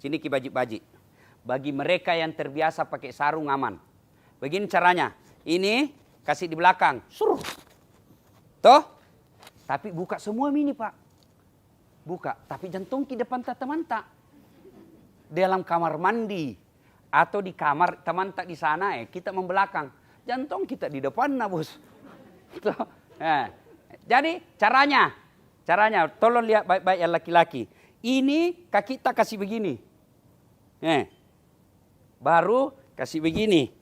Sini ki baji-baji. Bagi mereka yang terbiasa pakai sarung aman. Begini caranya. Ini kasih di belakang. Suruh. Toh? Tapi buka semua mini Pak. Buka. Tapi jantung ki depan teman-teman. Dalam kamar mandi. Atau di kamar teman tak di sana kita membelakang. Jantung kita di depan nah bos. Jadi caranya tolong lihat baik-baik yang laki-laki. Ini kaki kita kasih begini. Baru kasih begini.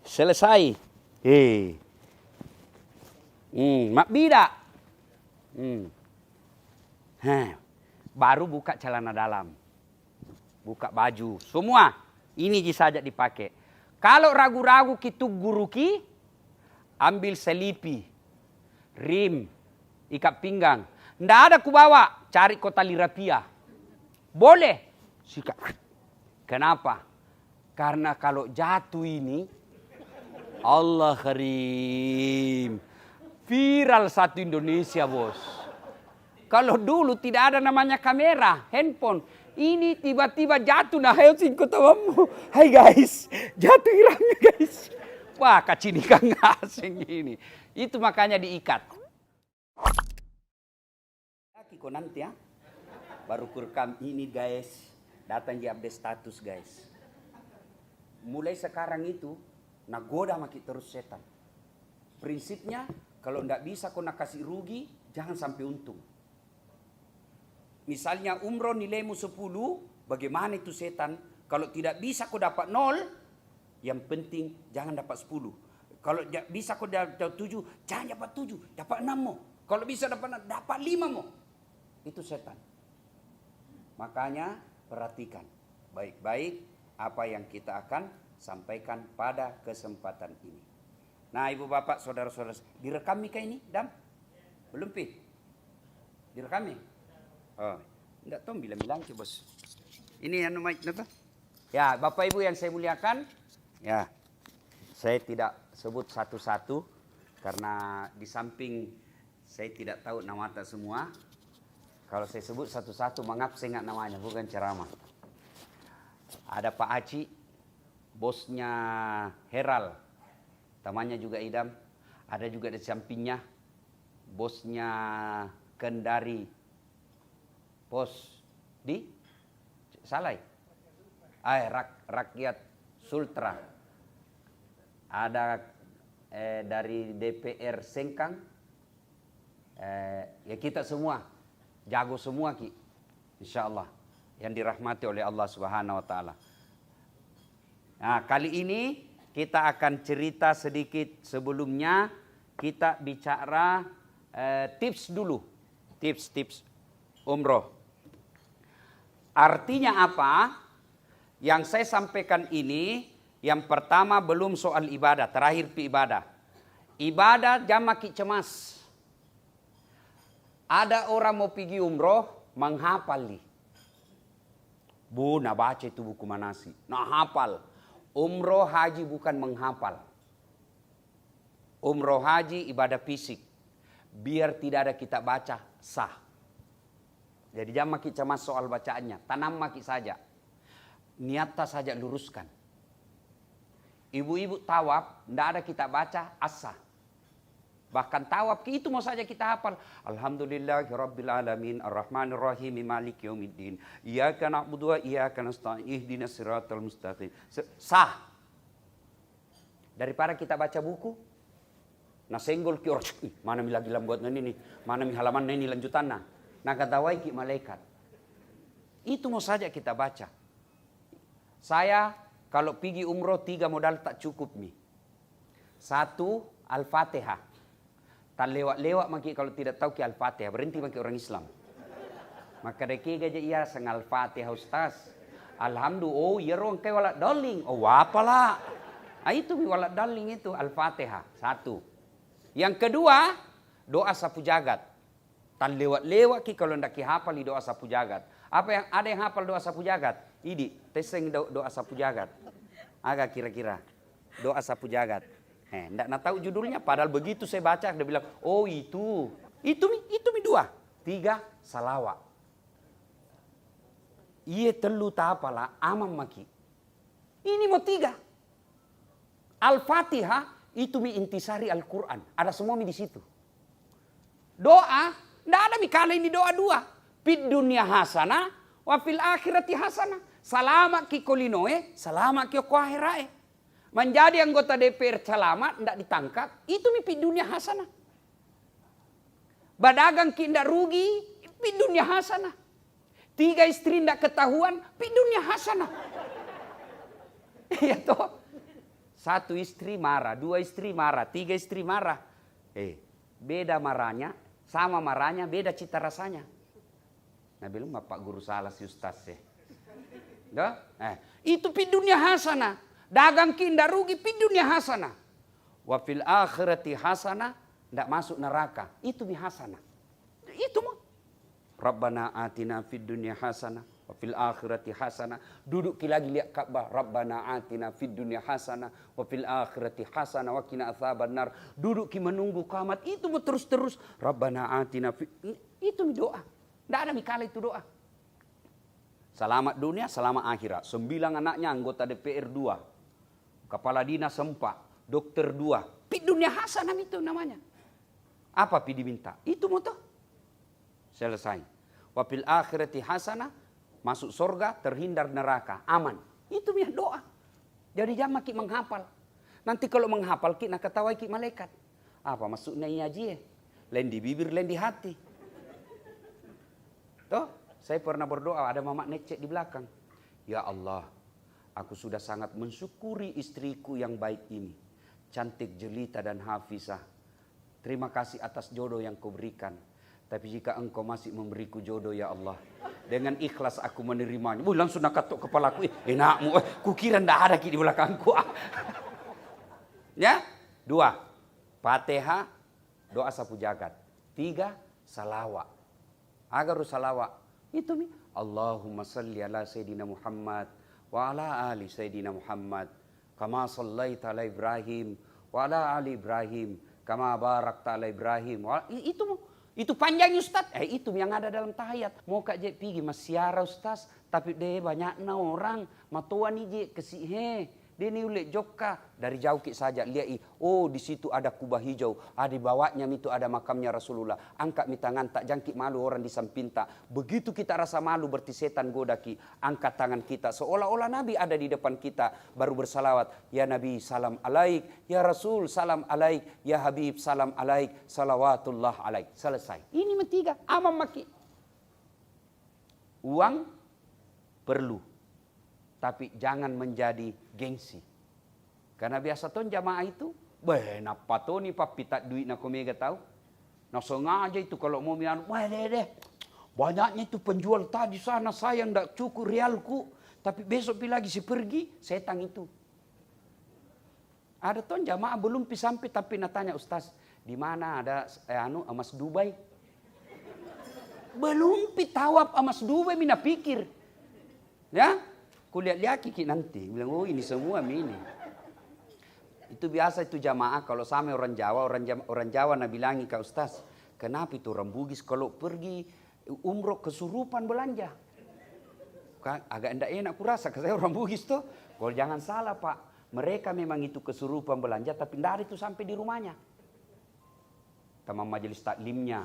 Selesai. Mak bida. Baru buka celana dalam. Buka baju. Semua. Ini saja dipakai. Kalau ragu-ragu kita guru ki, ambil selipi. Rim. Ikat pinggang. Nggak ada ku bawa. Cari tali rapia. Boleh. Sikat. Kenapa? Karena kalau jatuh ini. Allah karim. Viral satu Indonesia bos. Kalau dulu tidak ada namanya kamera. Handphone. Ini tiba-tiba jatuh nah Helsinki tawamu. Hai guys. Jatuh hilangnya guys. Wah kacini kang asing ini. Itu makanya diikat. Kiko nanti ya. Baru kurekam ini guys. Datang di update status guys. Mulai sekarang itu. Nagoda makin terus setan. Prinsipnya. Kalau ndak bisa kau nak kasih rugi. Jangan sampai untung. Misalnya umroh nilaimu 10. Bagaimana itu setan. Kalau tidak bisa kau dapat 0. Yang penting jangan dapat 10. Kalau bisa kau dapat 7. Jangan dapat 7. Dapat 6 mo. Kalau bisa dapat 5 mo. Itu setan. Makanya perhatikan. Baik-baik apa yang kita akan sampaikan pada kesempatan ini. Nah ibu bapak saudara-saudara. Direkam kah ini Dam? Belum pi? Direkam nih? Oh, enggak tahu bilang-bilang sih bos. Ini yang nomor itu. Ya, Bapak Ibu yang saya muliakan, ya. Saya tidak sebut satu-satu karena di samping saya tidak tahu nama tak semua. Kalau saya sebut satu-satu, maaf saya ingat namanya, bukan ceramah. Ada Pak Aci, bosnya Heral, temannya juga Idam. Ada juga di sampingnya, bosnya Kendari. Pos di Salai. Rakyat Sultra. Ada dari DPR Sengkang. Ya kita semua jago semua ki. Insyaallah yang dirahmati oleh Allah Subhanahu wa taala. Nah, kali ini kita akan cerita sedikit sebelumnya kita bicara tips dulu. Tips umroh. Artinya apa? Yang saya sampaikan ini, yang pertama belum soal ibadah, terakhir pi ibadah. Ibadah jamaki cemas. Ada orang mau pergi umroh, menghafal nih. Bu, nak baca itu buku manasi. Nak hafal. Umroh haji bukan menghafal. Umroh haji ibadah fisik. Biar tidak ada kita baca, sah. Jadi jangan makin cemas soal bacaannya. Tanam makin saja. Niatnya saja luruskan. Ibu-ibu tawaf, tidak ada kita baca, asah. Bahkan tawaf, itu mau saja kita hafal. Alhamdulillahirrabbilalamin, ar-Rahmanir-Rahim, maliki yaumiddin. Iyaka na'budu wa iyaka nasta'in, ihdinas siratal mustaqim. Sah. Daripada kita baca buku, nah senggol ki orang, mana mi lagi lambuat ini, mana mi halaman ini lanjutannya. Nah katawai ki malaikat. Itu mau saja kita baca. Saya kalau pergi umroh 3 modal tak cukup nih. 1, Al-Fatihah. Tak lewat-lewat maki kalau tidak tahu ki Al-Fatihah. Berhenti maki orang Islam. Maka deki gaja iya sang Al-Fatihah Ustaz. Alhamdulillah. Oh iya rong kayak walak daling. Oh apalah. Nah itu mi walak daling itu Al-Fatihah. 1. Yang kedua, doa sapu jagat. Tak lewat-lewat ki kalau ndak ki hafal doa sapu jagat. Ada yang hafal doa sapu jagat? Idi, teseng doa sapu jagat. Agak kira-kira doa sapu jagat. Ndak nak tahu judulnya padahal begitu saya baca dia bilang, "Oh itu mi 2. 3 salawat." Iya telu tapala amam maki. Ini mau 3. Al-Fatihah itu mi intisari Al-Quran. Ada semua mi di situ. Doa, tidak ada mi kala ini doa 2. Fid dunya hasanah, wa fil akhirati hasanah. Selamat ki kolinoe, selamat ki ko akhirae. Menjadi anggota DPR selamat, tidak ditangkap, itu mi fid dunya hasanah. Badagang ki tidak rugi, fid dunya hasanah. 3 istri tidak ketahuan, fid dunya hasanah. Iya toh. 1 istri marah, 2 istri marah, 3 istri marah. Beda marahnya, sama marahnya, beda cita rasanya. Nah belum Pak Guru salah si Ustaz ya. Itu fid dunya hasanah. Dagang ki tidak rugi, fid dunya hasanah. Wa fil akhirati hasanah, tidak masuk neraka. Itu bi hasanah. Itu mah. Rabbana atina fid dunya hasanah wa fil akhirati hasanah. Duduk lagi lihat Ka'bah. Rabbana atina fid dunya hasanah wa fil akhirati hasanah wa qina adzabannar. Duduk menunggu kiamat. Itu mau terus-terus. Rabbana atina itu doa. Tidak ada mikala itu doa. Selamat dunia, selamat akhirat. 9 anaknya anggota DPR 2. Kepala dinas 4. Dokter 2. Fid dunya hasanah itu namanya. Apa pi diminta? Itu mau toh. Selesai. Wa fil akhirati hasanah, masuk surga, terhindar neraka, aman. Itu punya doa. Jadi jangan ki menghafal. Nanti kalau menghafal ki nak ketawai ki malaikat. Apa maksudnya iya ji? Lain di bibir, lain di hati. Toh, saya pernah berdoa ada mamak necek di belakang. Ya Allah, aku sudah sangat mensyukuri istriku yang baik ini. Cantik, jelita dan hafizah. Terima kasih atas jodoh yang kau berikan. Tapi jika engkau masih memberiku jodoh ya Allah, dengan ikhlas aku menerimanya. Langsung nak katuk kepalaku. Enakmu. Kukira ndak ada di belakangku. Ya. 2. Fatihah. Doa sapu jagat. 3. Salawat. Agar salawat. Itu mi. Allahumma salli ala Sayyidina Muhammad. Wa ala ali Sayyidina Muhammad. Kama sallaita ala Ibrahim. Wa ala ali Ibrahim. Kama barakta ala Ibrahim. Itu mu. Itu panjang Ustaz. Itu yang ada dalam tahiyat. Mau kak je pergi siara Ustaz. Tapi deh banyaknya orang. Matua ni je kesih. Dia ni ulek joka. Dari jauh kik saja lihat. Oh di situ ada kubah hijau. Di bawahnya itu ada makamnya Rasulullah. Angkat mi tangan tak jangkit malu orang di sampinta. Begitu kita rasa malu berarti setan godaki. Angkat tangan kita. Seolah-olah Nabi ada di depan kita. Baru bersalawat. Ya Nabi salam alaik. Ya Rasul salam alaik. Ya Habib salam alaik. Salawatullah alaik. Selesai. Ini mentiga. Amam maki. Uang perlu. Tapi jangan menjadi gengsi. Karena biasa tuh jamaah itu, napa tuh nih papi tak duit nak mega tahu. Nah sengaja itu kalau mau minum, deh. Banyaknya itu penjual tadi sana saya ndak cukup realku. Tapi besok lagi si pergi, setan itu. Ada tuh jamaah belum sampai tapi natanya Ustaz, di mana ada emas Dubai? Belum tawaf emas Dubai mina pikir. Ya? Kulihat kiki nanti, bilang oh ini semua ini. Itu biasa itu jamaah kalau sama orang Jawa nak bilangi ke Ustaz, kenapa itu orang Bugis kalau pergi umroh kesurupan belanja? Agak enggak enak kurasa, saya orang Bugis tuh. Kalau jangan salah Pak, mereka memang itu kesurupan belanja tapi tidak ada itu sampai di rumahnya. Teman majelis taklimnya,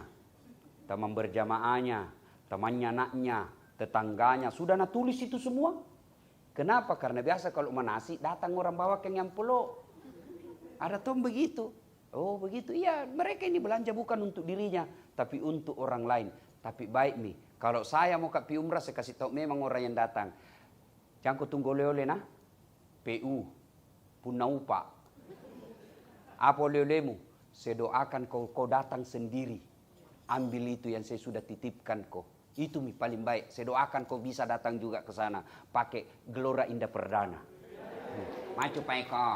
teman berjamaahnya, temannya anaknya, tetangganya, sudah nak tulis itu semua. Kenapa? Karena biasa kalau menasi datang orang bawa ke yang peluk. Ada tuh begitu. Oh begitu. Iya mereka ini belanja bukan untuk dirinya. Tapi untuk orang lain. Tapi baik nih. Kalau saya mau ke umrah saya kasih tahu memang orang yang datang. Jangan kau tunggu oleh-oleh nah. PU. Punaupa. Apa oleh-olehmu? Saya doakan kau datang sendiri. Ambil itu yang saya sudah titipkan kau. Itu paling baik. Saya doakan kau bisa datang juga ke sana pakai Gelora Indah Perdana. Maju Pak Eko.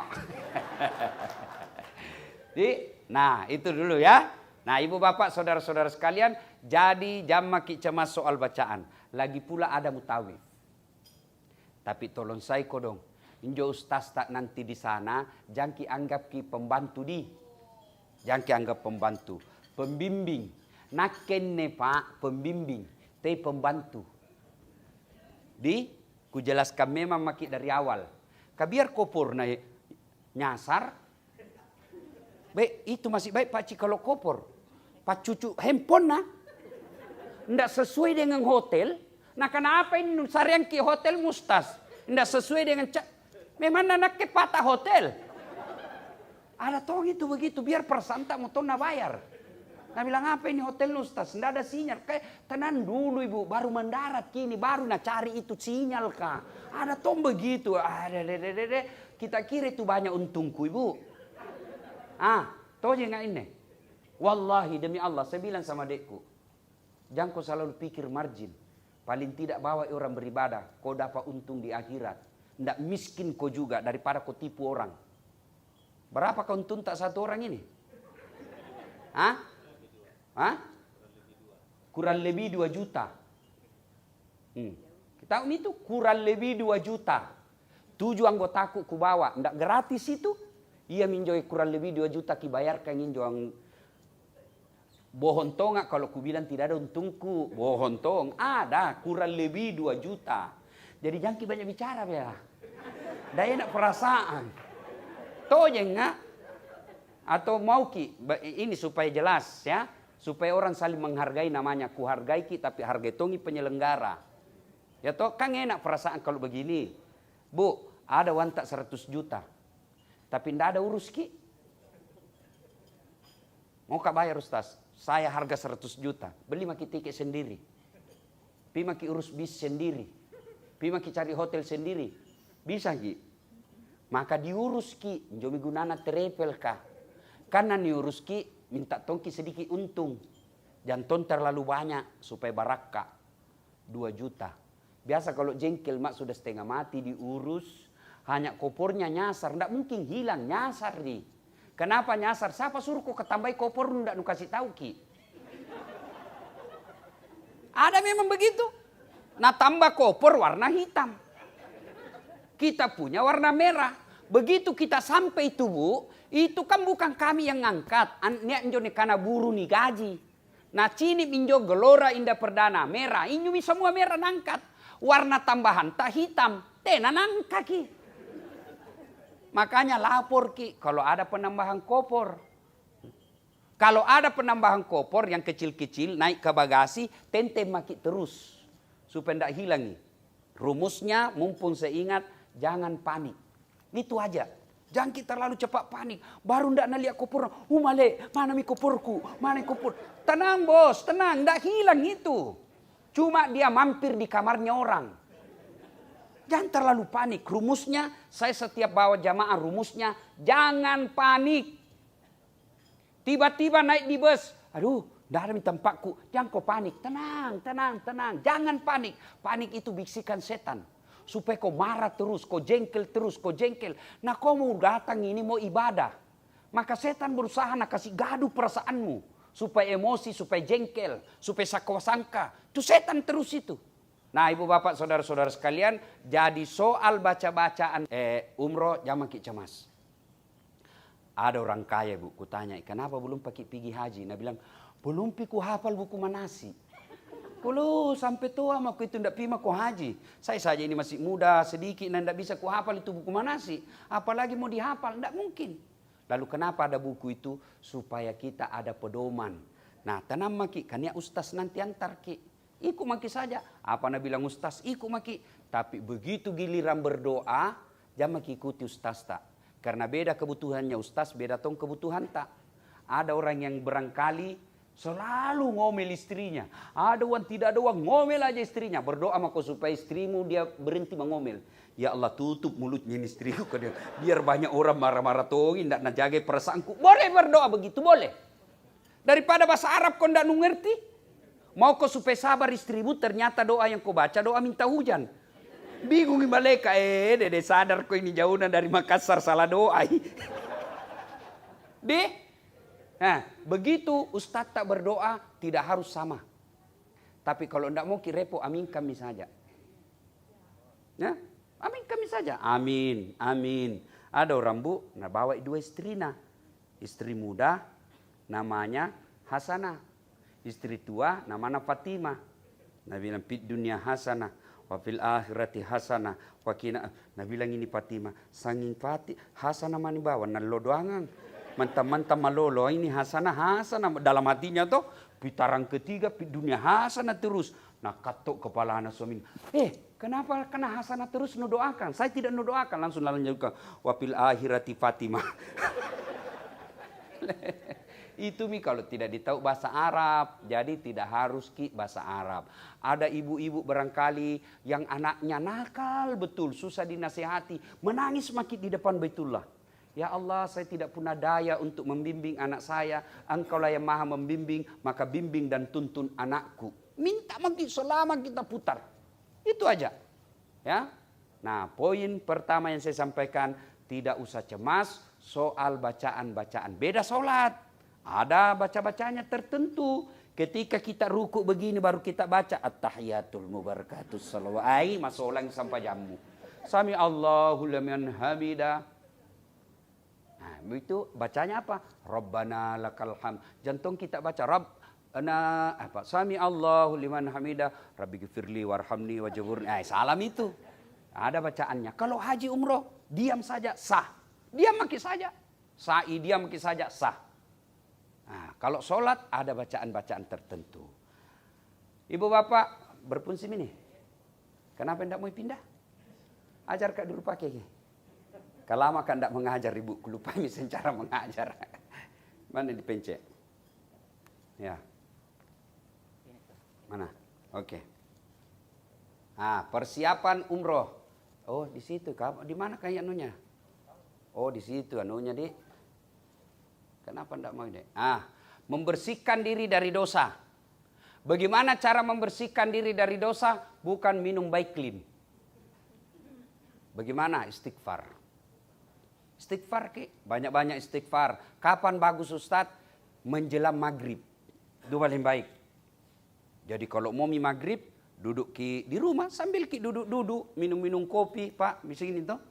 Nah, itu dulu ya. Nah, Ibu Bapak, saudara-saudara sekalian, jadi jam maki cemas soal bacaan. Lagi pula ada mutawif. Tapi tolong saya kodong. Injo Ustaz tak nanti di sana, jangki anggap ki pembantu di. Jangki anggap pembantu, pembimbing. Nakenne Pak, pembimbing. Pembantu. Kujelaskan memang maki dari awal. Biar kopor na nyasar. Baik, itu masih baik Pak Cik kalau kopor. Pak cucu handphone na. Nggak sesuai dengan hotel. Nah kenapa ini sariang ke hotel Mustas? Nggak sesuai dengan memang anak ke patah hotel. Ada tong itu begitu, biar persanta mau na bayar. Nah bilang apa ini hotel Mustas? Nggak ada sinyal. Kayak tenan dulu ibu, baru mendarat kini, baru nak cari itu sinyal kah? Ada tong begitu. Kita kira itu banyak untungku ibu. Tahu nggak ini? Wallahi demi Allah, saya bilang sama dekku, jangan kau selalu pikir margin. Paling tidak bawa orang beribadah, kau dapat untung di akhirat. Nggak miskin kau juga daripada kau tipu orang. Berapa kau untung tak satu orang ini? Kurang lebih 2 juta. Kita itu kurang lebih 2 juta. 7 anggotaku ku bawa. Nggak gratis itu. Ia minjoi kurang lebih 2 juta kibayarkan injoang. Bohong tong kalau ku bilang tidak ada untungku. Bohong tong. Ada kurang lebih 2 juta. Jadi jangan banyak bicara ya. Daya nak perasaan. Toh enggak? Atau mau ki ini supaya jelas ya. Supaya orang saling menghargai namanya. Ku hargai ki tapi hargai tongi penyelenggara. Ya toh kan enak perasaan kalau begini. Bu, ada wantak 100 juta. Tapi ndak ada urus ki. Mau kak bayar Ustaz? Saya harga 100 juta. Beli maki tiket sendiri. Pi maki urus bis sendiri. Pi maki cari hotel sendiri. Bisa ki. Maka diurus ki. Jomi gunana travel kah. Karena diurus ki. Minta tongki sedikit untung. Jangan ton terlalu banyak. Supaya baraka. 2 juta. Biasa kalau jengkel mak sudah setengah mati diurus. Hanya kopornya nyasar. Nggak mungkin hilang. Nyasar nih. Kenapa nyasar? Siapa suruh kok ketambahi kopor nggak nu kasih tahu ki? Ada memang begitu. Nah tambah kopor warna hitam. Kita punya warna merah. Begitu kita sampai itu bu, itu kan bukan kami yang ngangkat. Nek njone karena buru nih gaji. Nah cini minjo gelora indah perdana merah. Ini semua merah nangkat. Warna tambahan tak hitam. Tena nangka ki. Makanya lapor ki kalau ada penambahan kopor. Kalau ada penambahan kopor yang kecil-kecil naik ke bagasi, tentem maki terus. Supaya tidak hilang. Rumusnya mumpung seingat, jangan panik. Itu aja. Jangan kita terlalu cepat panik. Baru ndak naliak kopor. Male, mana mi koporku? Mana kopor? Tenang bos, tenang. Ndak hilang itu. Cuma dia mampir di kamarnya orang. Jangan terlalu panik. Rumusnya, saya setiap bawa jamaah rumusnya, jangan panik. Tiba-tiba naik di bus. Aduh, ndak ada di tempatku. Jangan kau panik. Tenang, tenang, tenang. Jangan panik. Panik itu bisikan setan. Supaya kau marah terus, kau jengkel terus, kau jengkel. Nah kau mau datang ini mau ibadah. Maka setan berusaha nak kasih gaduh perasaanmu. Supaya emosi, supaya jengkel, supaya sakwa-sangka. Itu setan terus itu. Nah ibu bapak saudara-saudara sekalian. Jadi soal baca-bacaan umroh jangan ki cemas. Ada orang kaya bu, kutanya kenapa belum pakai pergi haji. Nah bilang belum piku hafal buku manasi. Kalau sampai tua aku itu tidak pima ku haji. Saya saja ini masih muda sedikit dan tidak bisa ku hafal itu buku manasi. Apalagi mau dihafal, tidak mungkin. Lalu kenapa ada buku itu? Supaya kita ada pedoman. Nah tenang maki, kan ya ustaz nanti antar ki. Iku maki saja. Apa nak bilang ustaz, iku maki. Tapi begitu giliran berdoa, jangan maki ikuti ustaz tak. Karena beda kebutuhannya ustaz, beda tong kebutuhan tak. Ada orang yang barangkali selalu ngomel istrinya. Ada orang tidak ada orang ngomel aja istrinya. Berdoa maka supaya istrimu dia berhenti mengomel. Ya Allah tutup mulutnya istriku. Biar banyak orang marah-marah tuh. Tidak nak jaga perasaanku. Boleh berdoa begitu boleh. Daripada bahasa Arab kau tidak ngerti. Mau kau supaya sabar istrimu. Ternyata doa yang kau baca doa minta hujan. Bingung mereka. Dede sadar kau ini jauhan dari Makassar salah doa. Nah, begitu Ustadz tak berdoa tidak harus sama. Tapi kalau tidak mau kirepo amin kami saja. Ya, amin kami saja. Amin, amin. Ada orang bu, nah bawa 2 istrinya. Istri muda namanya Hasanah. Istri tua namanya Fatimah. Nah bilang pit dunia Hasanah. wa fil akhirati hasanah wa qina. Nah bilang ini Fatimah, sanging pati hasanah mani bawa nallo doangan. Mantap-mantap malolo ini hasanah dalam hatinya tuh putaran ketiga dunia hasanah terus. Nah katok kepala anak suami. Kenapa kena hasanah terus nudoakan? Saya tidak nudoakan, langsung lanjutkan wa fil akhirati Fatimah. Itu kalau tidak ditahu bahasa Arab, jadi tidak harus bahasa Arab. Ada ibu-ibu barangkali yang anaknya nakal betul, susah dinasihati, menangis makin di depan Baitullah. Ya Allah, saya tidak punya daya untuk membimbing anak saya. Engkaulah yang maha membimbing, maka bimbing dan tuntun anakku. Minta makin selama kita putar. Itu aja. Ya. Nah, poin pertama yang saya sampaikan, tidak usah cemas soal bacaan-bacaan. Beda sholat. Ada baca-bacanya tertentu. Ketika kita ruku begini baru kita baca at-tahiyatul mubarakatus salawat. Masuk ulang sampai jamu. Sami Allahu liman hamidah. Nah, itu bacanya apa? Rabbana lakal hamd. Jantung kita baca Rabbana apa? Sami Allahu liman hamidah. Rabbi ghfirli warhamni wajburni. Salam itu. Ada bacaannya. Kalau haji umroh diam saja sah. Diam maki saja. Sa'i diam maki saja sah. Nah, kalau sholat ada bacaan-bacaan tertentu. Ibu bapak berpunsim ini. Kenapa tidak mau pindah? Ajar kak dulu pakai. Kalau lama kan tidak mengajar ibu. Lupa misalnya cara mengajar. Mana dipencet? Ya. Mana? Oke. Nah, persiapan umroh. Oh di situ. Di mana kayak anunya? Oh di situ anunya di. Kenapa tidak mau deh? Membersihkan diri dari dosa. Bagaimana cara membersihkan diri dari dosa? Bukan minum Baiklin. Bagaimana? Istighfar. Istighfar banyak-banyak istighfar. Kapan bagus Ustadz? Menjelang maghrib. Itu paling baik. Jadi kalau mau maghrib, duduk di rumah sambil duduk minum kopi, Pak. Bisa gini toh?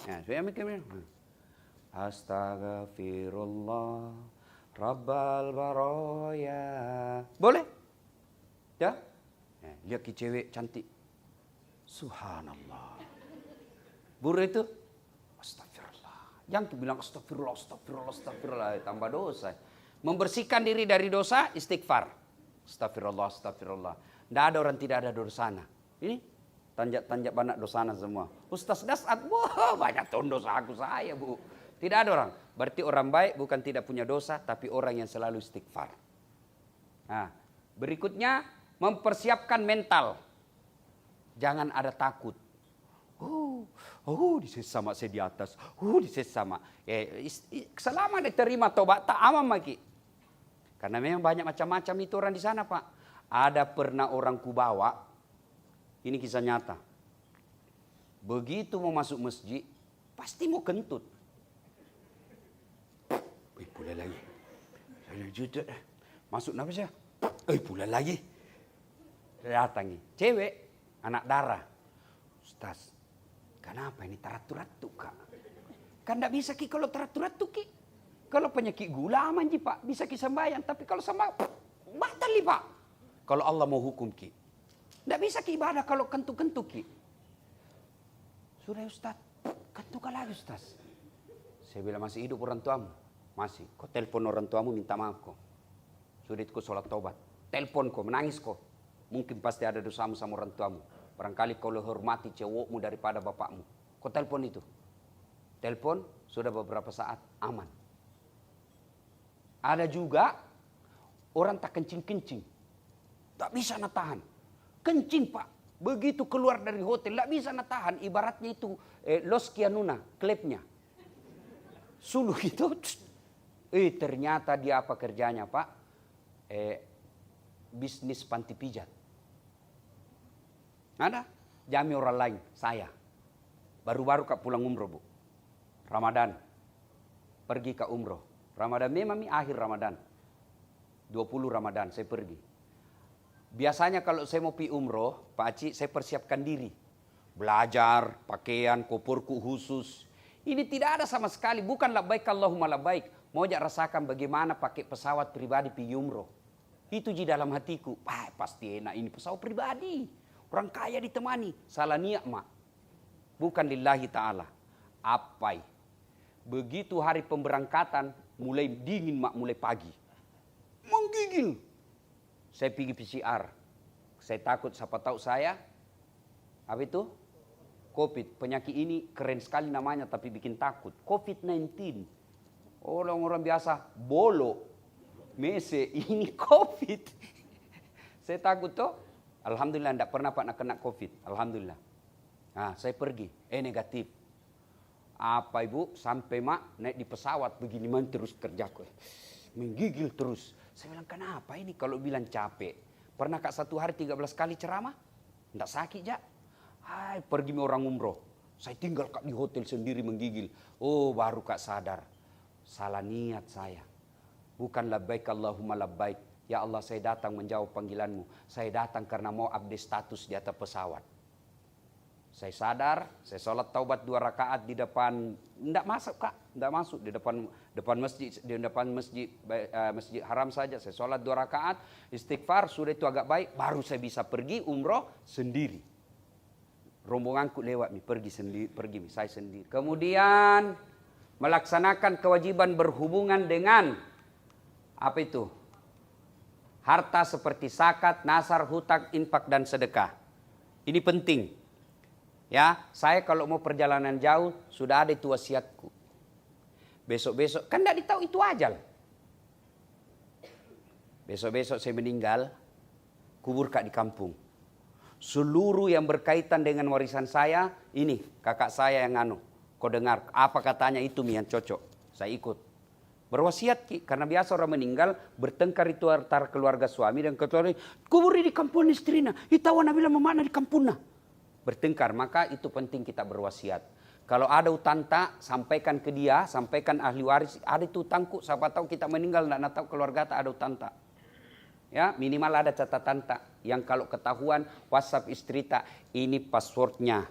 Saya mikir. Astaghfirullah Rabbal baroya. Boleh? Ya? Lihat ke cewek cantik. Subhanallah. Buru itu astagfirullah. Jangan bilang astagfirullah. Tambah dosa. Membersihkan diri dari dosa, istighfar. Astagfirullah. Tidak ada orang tidak ada dosana. Ini tanjak banyak dosana semua. Ustaz Dasat, banyak tahun dosa saya bu. Tidak ada orang. Berarti orang baik bukan tidak punya dosa, tapi orang yang selalu istighfar. Nah, berikutnya mempersiapkan mental. Jangan ada takut. Disesama saya di atas. Disesama. Selama diterima tobat tak aman lagi. Karena memang banyak macam-macam itu orang di sana Pak. Ada pernah orang kubawa. Ini kisah nyata. Begitu mau masuk masjid, pasti mau kentut. Pula lagi. Saya jujur. Masuk napa saya? Pula lagi. Datangi. Cewek. Anak darah. Ustaz. Kenapa ini teratur-atur kak? Kan tidak bisa ki kalau teratur-atur ki. Kalau penyakit gula aman ji pak. Bisa ki sembahyang. Tapi kalau sama batal li pak. Kalau Allah mau hukum ki. Tidak bisa ki ibadah kalau kentu-kentu ki. Sudah Ustaz. Kentu lagi Ustaz. Saya bilang masih hidup orang tuamu. Masih, kau telepon orang tuamu minta maaf kau. Sudah kau sholat taubat. Telepon kau, menangis kau. Mungkin pasti ada dosamu sama orang tuamu. Barangkali kau lebih hormati cewekmu daripada bapakmu. Kau telepon itu. Telepon, sudah beberapa saat, aman. Ada juga orang tak kencing-kencing. Tak bisa natahan. Kencing pak. Begitu keluar dari hotel, tak bisa natahan. Ibaratnya itu los kianuna, klepnya. Suluh itu. Ternyata dia apa kerjanya pak? Bisnis panti pijat. Ada? Jami orang lain, saya. Baru-baru kak pulang umroh bu. Ramadan. Pergi ke umroh. Ramadan memang akhir Ramadan. 20 Ramadan saya pergi. Biasanya kalau saya mau pergi umroh, Pak Aci, saya persiapkan diri. Belajar, pakaian, koporku khusus. Ini tidak ada sama sekali. Bukan labbaik Allahumma labbaik. Mau rasakan bagaimana pakai pesawat pribadi pergi umroh. Itu di dalam hatiku. Pasti enak ini pesawat pribadi. Orang kaya ditemani. Salah niat mak. Bukan lillahi ta'ala. Apai. Begitu hari pemberangkatan, mulai dingin mak, mulai pagi. Menggigil. Saya pergi PCR. Saya takut siapa tahu saya. Apa itu? COVID. Penyakit ini keren sekali namanya tapi bikin takut. COVID-19. Orang-orang biasa bolo. Mese, ini COVID. Saya takut toh. Alhamdulillah tidak pernah kena COVID. Alhamdulillah. Nah, saya pergi. Negatif. Apa ibu? Sampai mak naik di pesawat. Begini man terus kerjaku. Menggigil terus. Saya bilang kenapa ini kalau bilang capek. Pernah kak 1 hari 13 kali ceramah? Tidak sakit ya? Hai, pergi orang umroh. Saya tinggal kak di hotel sendiri menggigil. Oh baru kak sadar. Salah niat saya. Bukan labbaik Allahumma labbaik. Ya Allah saya datang menjawab panggilanmu. Saya datang karena mau update status di atas pesawat. Saya sadar, saya sholat taubat 2 rakaat di depan, tidak masuk kak, tidak masuk di depan masjid, masjid haram saja. Saya sholat 2 rakaat, istighfar, sudah itu agak baik, baru saya bisa pergi umroh sendiri. Rombonganku lewat nih, pergi saya sendiri. Kemudian melaksanakan kewajiban berhubungan dengan apa itu? Harta seperti zakat, nasar, hutang, infak dan sedekah. Ini penting. Ya, saya kalau mau perjalanan jauh sudah ada itu wasiatku. Besok-besok kan tidak ditahu itu ajal. Besok-besok saya meninggal, kubur kak di kampung. Seluruh yang berkaitan dengan warisan saya, ini kakak saya yang kau dengar apa katanya itu yang cocok, saya ikut. Berwasiat Ki, karena biasa orang meninggal bertengkar itu antara keluarga suami dan keluarga. Kubur di kampung istrinya, itu wana bilang mana di kampungnya. Bertengkar, maka itu penting kita berwasiat. Kalau ada utang tak, sampaikan ke dia, sampaikan ahli waris, ada itu utangku, siapa tahu kita meninggal, tidak tahu keluarga tak ada utang tak. Ya, minimal ada catatan tak. Yang kalau ketahuan, WhatsApp istri tak, ini passwordnya.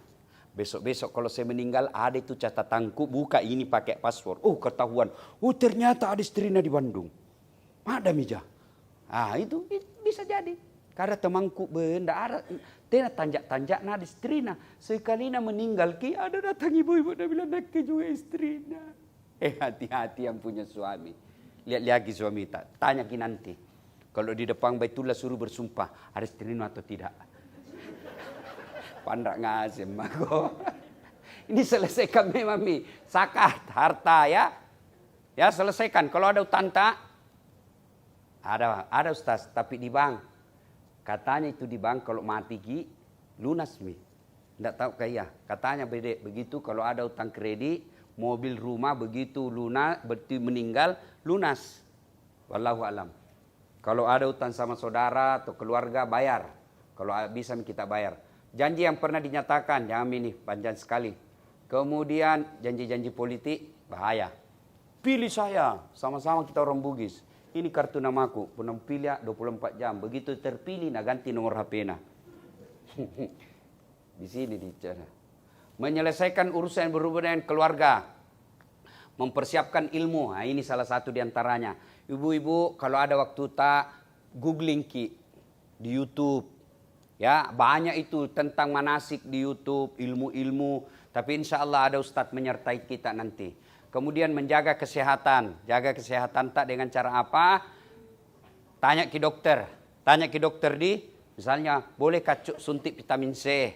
Besok-besok kalau saya meninggal, ada itu catatanku, buka ini pakai password. Oh ketahuan, oh ternyata ada istrinya di Bandung. Ada mija. Ah itu bisa jadi. Karena temanku benda ada, tidak tanjak-tanjak ada istrinya. Sekalinya meninggal ki ada datang ibu-ibu dan bilang nak juga istrinya. Hati-hati yang punya suami. Lihat lagi suami tak, tanya ki nanti. Kalau di depan Baitullah suruh bersumpah, ada istrinya atau tidak. Pandak ngasih mago. Ini selesaikan memang mi. Zakat, harta ya. Ya selesaikan. Kalau ada utang tak, ada Ustaz, tapi di bank. Katanya itu di bank kalau mati ki lunas mi. Tidak tahu kayak katanya beda begitu kalau ada utang kredit, mobil rumah begitu lunas, berarti meninggal lunas. Wallahu alam. Kalau ada utang sama saudara atau keluarga bayar. Kalau bisa kita bayar. Janji yang pernah dinyatakan, jangan ini panjang sekali. Kemudian janji-janji politik bahaya. Pilih saya, sama-sama kita orang Bugis. Ini kartu namaku, penang pilih 24 jam. Begitu terpilih, nah ganti nomor HP-na. Di sini bicara. Menyelesaikan urusan yang berhubungan dengan keluarga. Mempersiapkan ilmu, nah ini salah satu diantaranya. Ibu-ibu kalau ada waktu tak, googling ki di YouTube. Ya banyak itu tentang manasik di YouTube, ilmu-ilmu. Tapi insya Allah ada ustadz menyertai kita nanti. Kemudian menjaga kesehatan. Jaga kesehatan tak dengan cara apa? Tanya ke dokter. Tanya ke dokter misalnya boleh suntik vitamin C,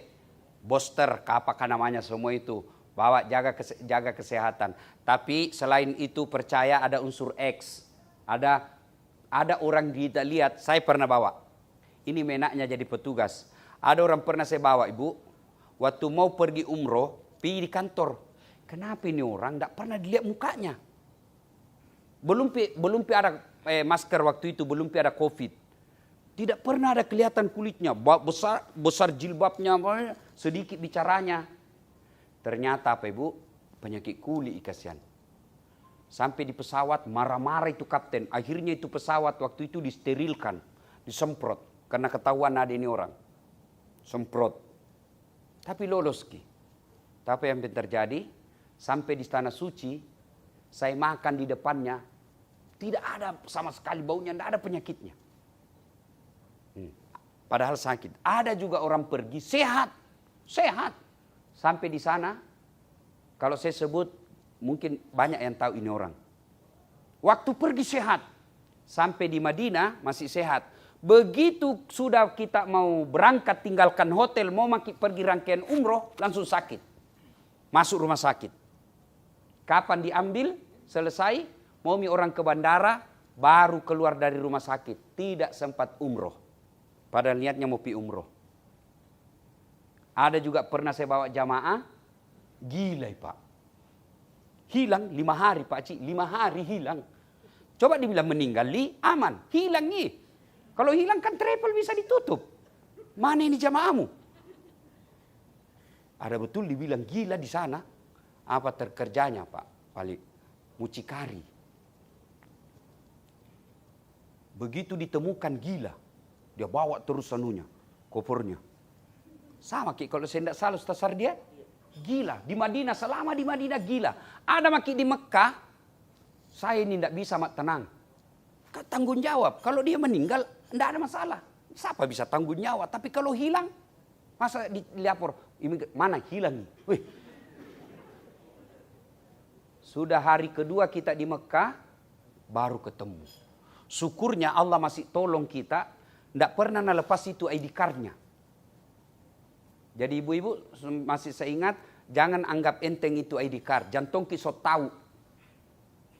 booster, apakah namanya semua itu. Bawa jaga kesehatan. Tapi selain itu percaya ada unsur X. Ada orang kita lihat, saya pernah bawa. Ini menaknya jadi petugas. Ada orang pernah saya bawa ibu. Waktu mau pergi umroh, pergi di kantor. Kenapa ini orang tidak pernah dilihat mukanya? Belum ada masker waktu itu, belum ada COVID. Tidak pernah ada kelihatan kulitnya. Besar jilbabnya, sedikit bicaranya. Ternyata apa ibu? Penyakit kulit kasihan. Sampai di pesawat marah-marah itu kapten. Akhirnya itu pesawat waktu itu disterilkan, disemprot. Karena ketahuan ada ini orang. Semprot. Tapi lolos ki. Tapi yang terjadi, sampai di tanah suci, saya makan di depannya, tidak ada sama sekali baunya, tidak ada penyakitnya. padahal sakit. Ada juga orang pergi sehat, sehat. Sampai di sana, kalau saya sebut mungkin banyak yang tahu ini orang. Waktu pergi sehat, sampai di Madinah masih sehat. Begitu sudah kita mau berangkat tinggalkan hotel, mau pergi rangkaian umroh, langsung sakit. Masuk rumah sakit. Kapan diambil? Selesai, mau orang ke bandara, baru keluar dari rumah sakit. Tidak sempat umroh. Padahal niatnya mau pergi umroh. Ada juga pernah saya bawa jamaah, gila Pak. Hilang 5 hari Pak Cik, 5 hari hilang. Coba dibilang meninggal, aman, hilang nih. Kalau hilang kan travel bisa ditutup. Mana ini jamaahmu? Ada betul dibilang gila di sana. Apa terkerjanya Pak? Paling mucikari. Begitu ditemukan gila, dia bawa terus anunya, kopernya. Sama kayak kalau saya tidak salah Ustaz dia gila. Di Madinah, selama di Madinah gila. Ada maki di Mekah, saya ini tidak bisa tenang. Tanggung jawab. Kalau dia meninggal, tidak ada masalah. Siapa bisa tanggung jawab? Tapi kalau hilang, masa dilapor, mana hilang? Wih. Sudah hari kedua kita di Mekah, baru ketemu. Syukurnya Allah masih tolong kita, tidak pernah lepas itu ID card-nya. Jadi ibu-ibu masih saya ingat, jangan anggap enteng itu ID card. Jantung ki so tahu.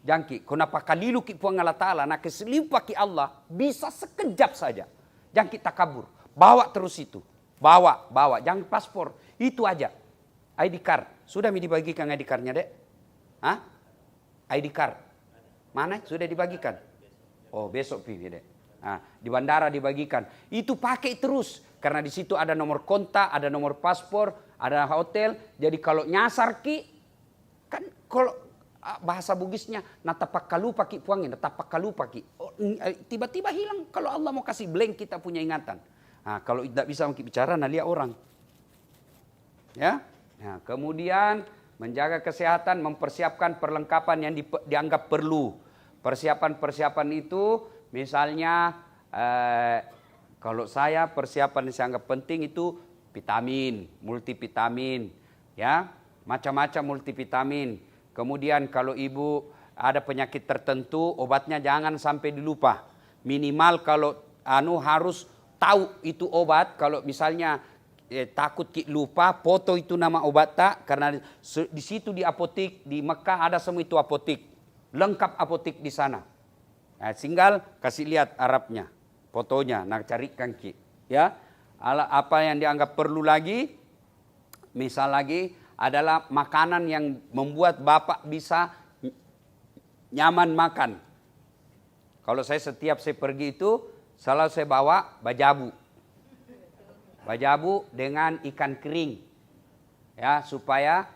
Jangki, kenapa kalilu ki puang Allah Ta'ala, nak keselipah ki Allah, bisa sekejap saja. Jangan kita kabur. Bawa terus itu. Bawa. Jangan paspor. Itu aja. ID card. Sudah dibagikan ID card-nya, Dek? Hah? ID card. Mana? Sudah dibagikan? Oh, besok pilih, Dek. Nah, di bandara dibagikan. Itu pakai terus. Karena di situ ada nomor kontak, ada nomor paspor, ada hotel. Jadi kalau nyasar ki, kan kalau bahasa Bugisnya, natapak kalupa ki puangin, natapak kalupa ki. Oh, tiba-tiba hilang. Kalau Allah mau kasih blank kita punya ingatan. Nah, kalau tidak bisa bicara, nah lihat orang. Ya. Nah, kemudian menjaga kesehatan, mempersiapkan perlengkapan yang dianggap perlu. Persiapan-persiapan itu misalnya kalau saya persiapan yang saya anggap penting itu vitamin, multivitamin, ya, macam-macam multivitamin. Kemudian kalau ibu ada penyakit tertentu, obatnya jangan sampai dilupa. Minimal kalau harus tahu itu obat. Kalau misalnya takut lupa, foto itu nama obat tak, karena di situ di apotik di Mekah ada semua itu apotik, lengkap apotik di sana. Nah, tinggal kasih lihat Arabnya, fotonya, nak carikan ki, ya. Apa yang dianggap perlu lagi, misal lagi adalah makanan yang membuat bapak bisa nyaman makan. Kalau saya setiap saya pergi itu selalu saya bawa bajabu. Bajabu dengan ikan kering. Ya, supaya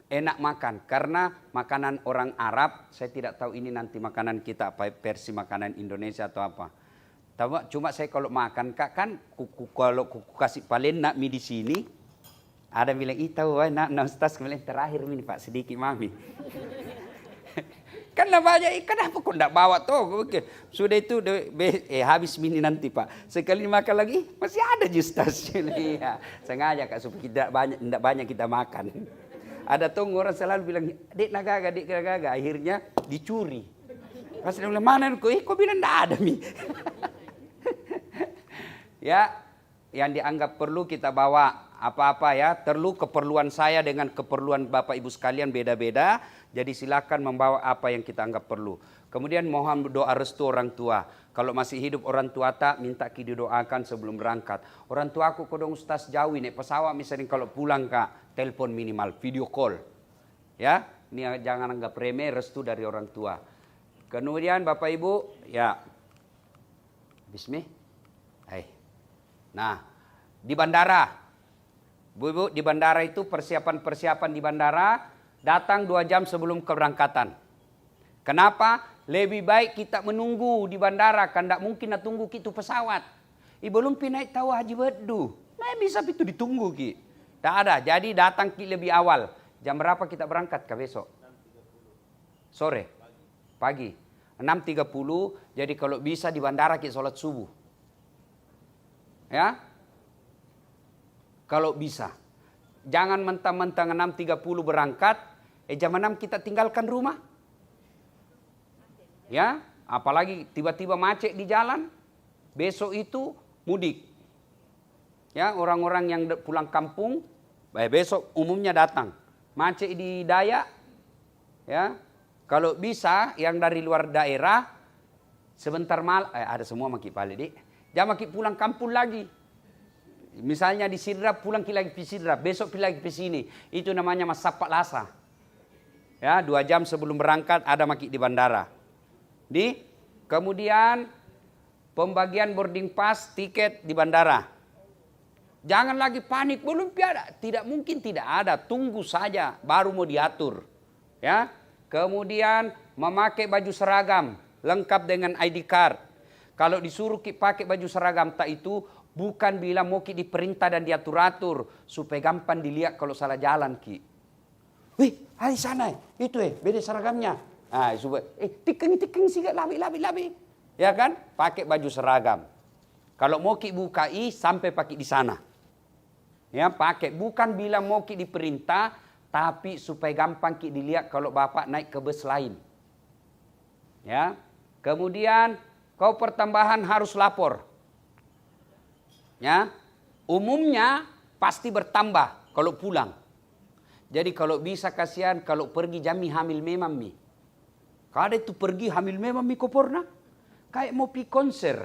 enak makan. Karena makanan orang Arab, saya tidak tahu ini nanti makanan kita apa versi makanan Indonesia atau apa. Cuma saya kalau makan kan kalau kuku kasih paling nak mie di sini, ada bilang tahu nak Ustaz bilang terakhir ini Pak sedikit mami. Kan banyak ikan, apa kok enggak bawa tuh? Sudah itu habis mini nanti Pak. Sekali makan lagi masih ada Ustaz. Iya, sengaja Kak supaya tidak banyak kita makan. Ada tuh orang selalu bilang, "Dek nagaga." Akhirnya dicuri. Pas dia bilang, "Mana kok bilang enggak ada mie." Ya, yang dianggap perlu kita bawa apa-apa ya, keperluan saya dengan keperluan Bapak Ibu sekalian beda-beda. Jadi silakan membawa apa yang kita anggap perlu. Kemudian mohon doa restu orang tua. Kalau masih hidup orang tua tak, minta didoakan sebelum berangkat. Orang tua aku kodong Ustaz jauh naik pesawat misalnya kalau pulang Kak, telepon minimal, video call. Ya, ini jangan anggap remeh, restu dari orang tua. Kemudian Bapak Ibu, ya. Bismillah. Nah, di bandara. Bu, di bandara itu persiapan di bandara datang 2 jam sebelum keberangkatan. Kenapa? Lebih baik kita menunggu di bandara, kan tidak mungkin nak tunggu itu pesawat. Belum naik tahu Haji Bedu. Nah, bisa itu ditunggu ki. Tak ada. Jadi datang ki lebih awal. Jam berapa kita berangkat ke besok? 6.30. Sore. Pagi. 6.30. Jadi kalau bisa di bandara ki sholat subuh. Ya. Kalau bisa. Jangan mentang-mentang 6.30 berangkat, jam 6 kita tinggalkan rumah. Ya, apalagi tiba-tiba macet di jalan, besok itu mudik. Ya, orang-orang yang pulang kampung, besok umumnya datang. Macet di Dayak, ya. Kalau bisa yang dari luar daerah, sebentar ada semua maki balik, Dik. Jangan maki pulang kampung lagi. Misalnya di Sidrap, pulang lagi ke Sidrap, besok lagi ke sini. Itu namanya Mas Sapak Lasa. Ya, 2 jam sebelum berangkat ada maki di bandara. Kemudian pembagian boarding pass tiket di bandara. Jangan lagi panik, belum ada. Tidak mungkin tidak ada, tunggu saja baru mau diatur. Ya. Kemudian memakai baju seragam lengkap dengan ID card. Kalau disuruh pakai baju seragam tak itu bukan bilang mau diperintah dan diatur-atur supaya gampang dilihat kalau salah jalan ki. Wih, hari sana itu beda seragamnya. Ah, supaya tikeng sih labi. Ya kan? Pakai baju seragam. Kalau mau buka sampai pakai di sana. Ya, pakai bukan bilang mau diperintah tapi supaya gampang dilihat kalau Bapak naik ke bus lain. Ya. Kemudian kau pertambahan harus lapor. Ya, umumnya pasti bertambah kalau pulang. Jadi kalau bisa kasihan kalau pergi jami hamil memang mi. Kada itu pergi hamil memang mi koporna. Kayak mau pergi konser.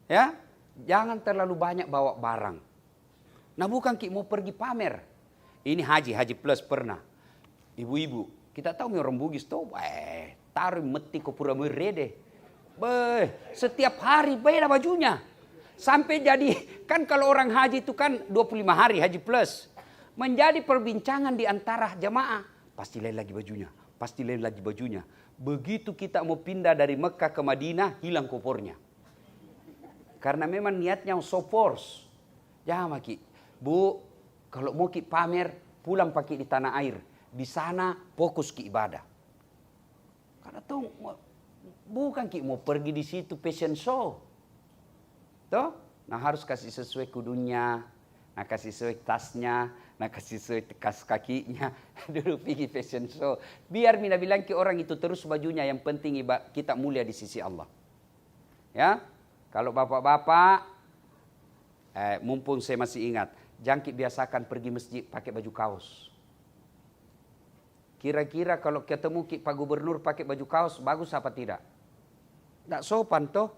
Ya, jangan terlalu banyak bawa barang. Nah bukan mau pergi pamer. Ini haji plus pernah. Ibu-ibu, kita tahu orang Bugis tuh, taruh meti kopura merede. Setiap hari beda bajunya. Sampai jadi, kan kalau orang haji itu kan 25 hari haji plus. Menjadi perbincangan di antara jamaah. Pasti lain lagi bajunya. Begitu kita mau pindah dari Mekah ke Madinah, hilang kopornya. Karena memang niatnya so force. Jangan maki. Bu, kalau mau pamer, pulang pakai di tanah air. Di sana fokus ke ibadah. Karena tuh, bukan mau pergi di situ fashion show. Tuh, nah harus kasih sesuai kudunya, nah kasih sesuai tasnya, nah kasih sesuai kas kakinya. Dulu pergi fashion show. Biar mina bilang ke orang itu terus bajunya, yang penting kita mulia di sisi Allah. Ya, kalau bapak-bapak, mumpung saya masih ingat, jangkit biasakan pergi masjid pakai baju kaos. Kira-kira kalau ketemu Pak Gubernur pakai baju kaos, bagus apa tidak? Tidak sopan toh,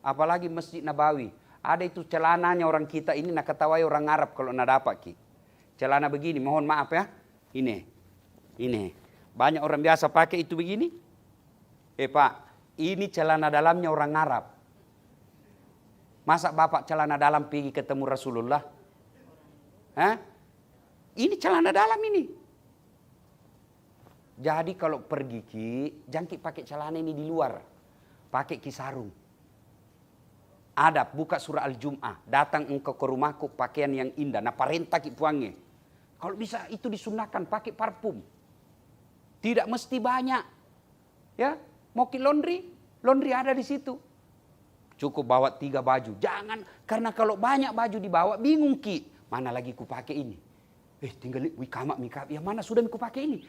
apalagi Masjid Nabawi. Ada itu celananya orang kita ini nak ketawai orang Arab kalau nak dapat ki. Celana begini, mohon maaf ya. Ini. Banyak orang biasa pakai itu begini. Pak, ini celana dalamnya orang Arab. Masa Bapak celana dalam pergi ketemu Rasulullah? Hah? Ini celana dalam ini. Jadi kalau pergi ki, jangan pakai celana ini di luar. Pakai sarung. Adab, buka surah Al-Jum'ah. Datang engkau ke rumahku pakaian yang indah. Nah parenta ki puangnya. Kalau bisa itu disunahkan pakai parfum. Tidak mesti banyak. Ya, mau ke laundry ada di situ. Cukup bawa 3 baju. Jangan, karena kalau banyak baju dibawa bingung ki. Mana lagi ku pakai ini? Tinggal wikamak mika. Ya mana sudah ku pakai ini?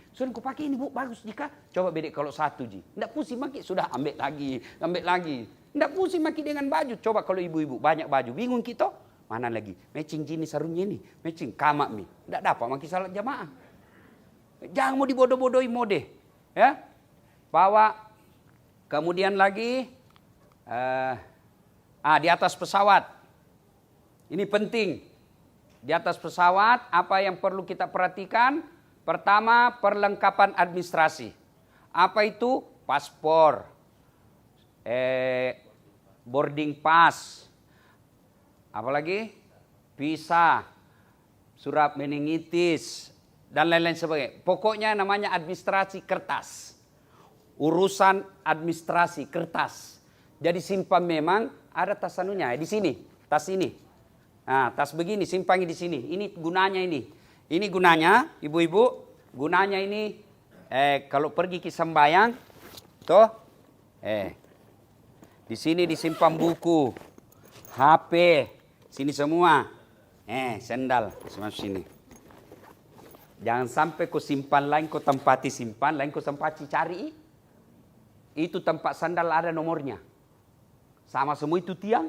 Bu, bagus jika. Coba bedek kalau 1 ji. Ndak pusing maki, sudah ambil lagi. Ndak pusing maki dengan baju. Coba kalau ibu-ibu banyak baju, bingung kita. Mana lagi? Matching jenis sarungnya ini, matching kamak mi. Ndak dapat maki salat jamaah. Jangan mau dibodoh-bodohi mode. Ya. Bawa. Kemudian lagi di atas pesawat. Ini penting. Di atas pesawat, apa yang perlu kita perhatikan? Pertama, perlengkapan administrasi. Apa itu? Paspor, boarding pass, apalagi? Visa, surat meningitis, dan lain-lain sebagainya. Pokoknya namanya administrasi kertas. Urusan administrasi kertas. Jadi simpan memang ada tas anunya di sini, tas ini. Nah, tas begini simpangi di sini. Ini gunanya ini. Ini gunanya, ibu-ibu, gunanya ini kalau pergi ke sembayang, toh, di sini disimpan buku, HP, sini semua. Sendal, semua sini. Jangan sampai kau simpan lain, kau tempati simpan, lain kau tempati cari. Itu tempat sandal ada nomornya. Sama semua itu tiang.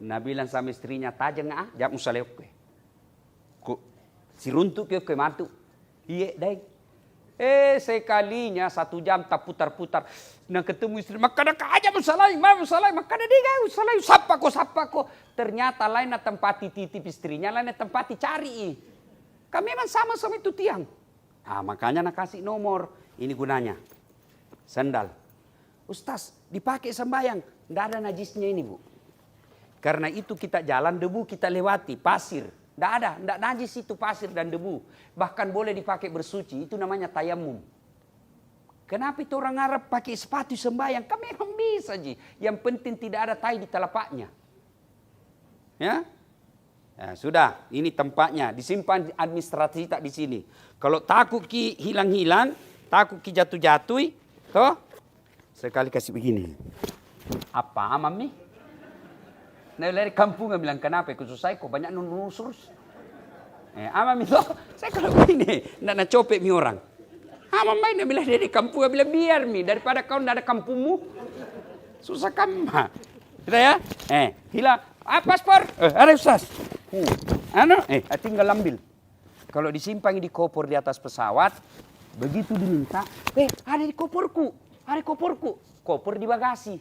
Nabi bilang sama istrinya, tajang jam musalek. Si runtuk ke mantu. Iya, dai. Sekalinya 1 jam tak putar-putar. Nah ketemu istri, maka ada aja musalai, maka ada dia musalai, sapa ko. Ternyata lain tempati titip istrinya, lain tempati cari. Kami memang sama itu tiang. Makanya nak kasih nomor. Ini gunanya. Sandal. Ustaz, dipakai sembahyang. Tidak ada najisnya ini, Bu. Karena itu kita jalan, debu kita lewati, pasir. Tidak najis itu pasir dan debu. Bahkan boleh dipakai bersuci, itu namanya tayamum. Kenapa itu orang Arab pakai sepatu sembahyang? Kami memang bisa, Ji. Yang penting tidak ada tai di telapaknya. Ya? Nah, sudah, ini tempatnya. Disimpan administrasi tak di sini. Kalau takut ki hilang-hilang, takut ki jatuh-jatuh, toh sekali kasih begini. Apa Mami? Nah, dari kampung bilang kenapa? Khusus saya kok banyak nunusur. Mami loh, saya kalau begini, nak copek mi orang. Mami dia bilang dari kampung, bilang biar mi daripada kau tidak ada kampungmu, susah kamu. Sudah ya? Hilang. Paspor? Ada Ustaz. Tinggal ambil. Kalau disimpan di koper di atas pesawat, begitu diminta, ada di koperku, koper di bagasi.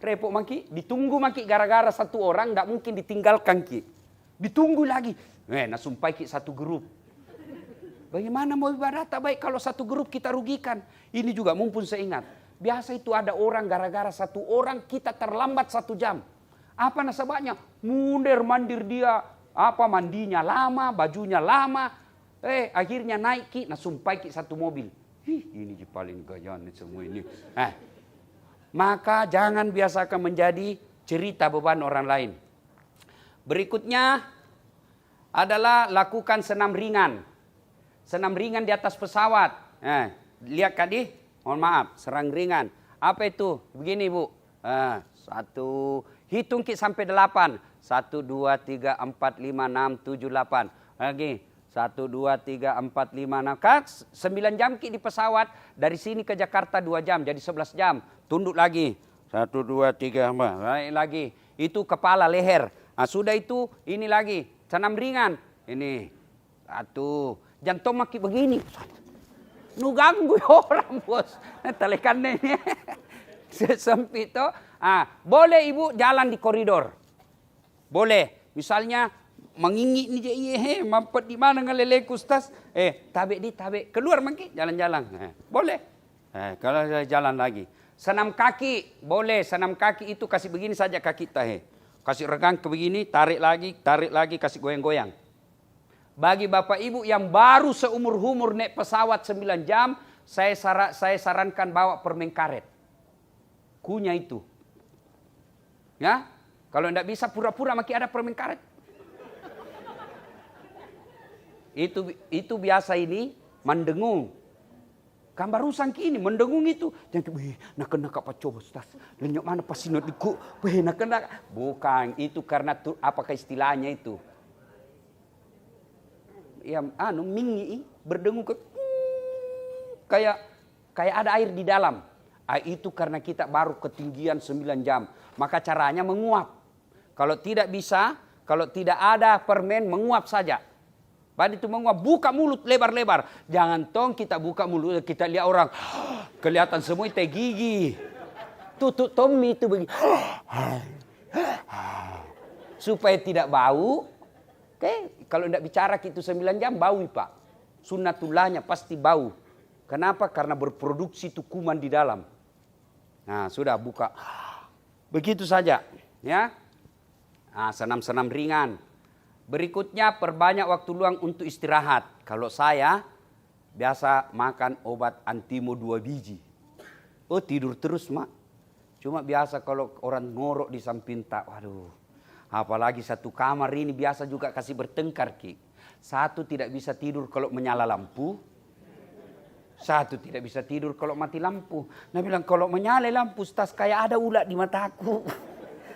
Repot maki, ditunggu maki gara-gara 1 orang, tidak mungkin ditinggalkan ki. Ditunggu lagi, nasumpai ki 1 grup. Bagaimana mau ibadah tak baik kalau 1 grup kita rugikan? Ini juga mumpun saya ingat. Biasa itu ada orang gara-gara 1 orang kita terlambat 1 jam. Apa nasabahnya? Mundur mandir dia. Mandinya lama, bajunya lama. Akhirnya naik ki, nasumpai ki 1 mobil. Ini paling gaya semua ini. Maka jangan biasakan menjadi cerita beban orang lain. Berikutnya adalah lakukan senam ringan. Senam ringan di atas pesawat. Lihat tadi, mohon maaf, serang ringan. Apa itu? Begini Bu. 1, hitung sampai 8. 1, 2, 3, 4, 5, 6, 7, 8. Lagi. 1, 2, 3, 4, 5, 6. 9 jam di pesawat. Dari sini ke Jakarta 2 jam. Jadi 11 jam. Tunduk lagi. 1, 2, 3, 4. Naik lagi. Itu kepala, leher. Sudah itu, ini lagi. Senam ringan. Ini. 1. Jantung maki begini. Nu ganggu orang bos. Telekannya ini. Sesempit itu. Boleh ibu jalan di koridor. Boleh. Misalnya mengingit ni je mampet di mana ngalelek Ustaz. Tabe. Keluar maki jalan-jalan. Boleh. Kalau jalan lagi. Senam kaki, boleh. Senam kaki itu kasih begini saja kaki kita. Kasih regang ke begini, tarik lagi, kasih goyang-goyang. Bagi Bapak Ibu yang baru seumur-umur naik pesawat 9 jam, saya sarankan bawa permen karet. Kunyah itu. Ya, kalau tidak bisa pura-pura maki ada permen karet. Itu biasa ini mendengung. Kan barusan kini mendengung itu. Jangan nak kena apa coba Ustaz. Lenyap mana pasti nak diku. Nak kena. Bukan itu karena apakah istilahnya itu? Ya mingi berdengung kayak ada air di dalam. Itu karena kita baru ketinggian 9 jam. Maka caranya menguap. Kalau tidak bisa, kalau tidak ada permen menguap saja. Pada itu menguap, buka mulut lebar-lebar. Jangan tong kita buka mulut, kita lihat orang. Kelihatan semua itu gigi. Tutup Tommy itu begini. Supaya tidak bau. Kalau tidak bicara itu 9 jam bau Pak. Sunnatullahnya pasti bau. Kenapa? Karena berproduksi itu kuman di dalam. Nah sudah buka. Begitu saja. Ya. Senam-senam ringan. Berikutnya perbanyak waktu luang untuk istirahat. Kalau saya biasa makan obat antimo 2 biji. Tidur terus mak. Cuma biasa kalau orang ngorok di samping tak. Waduh. Apalagi satu kamar ini biasa juga kasih bertengkar ki. Satu tidak bisa tidur kalau menyala lampu. Satu tidak bisa tidur kalau mati lampu. Nah bilang kalau menyala lampu Ustaz kayak ada ulat di mataku.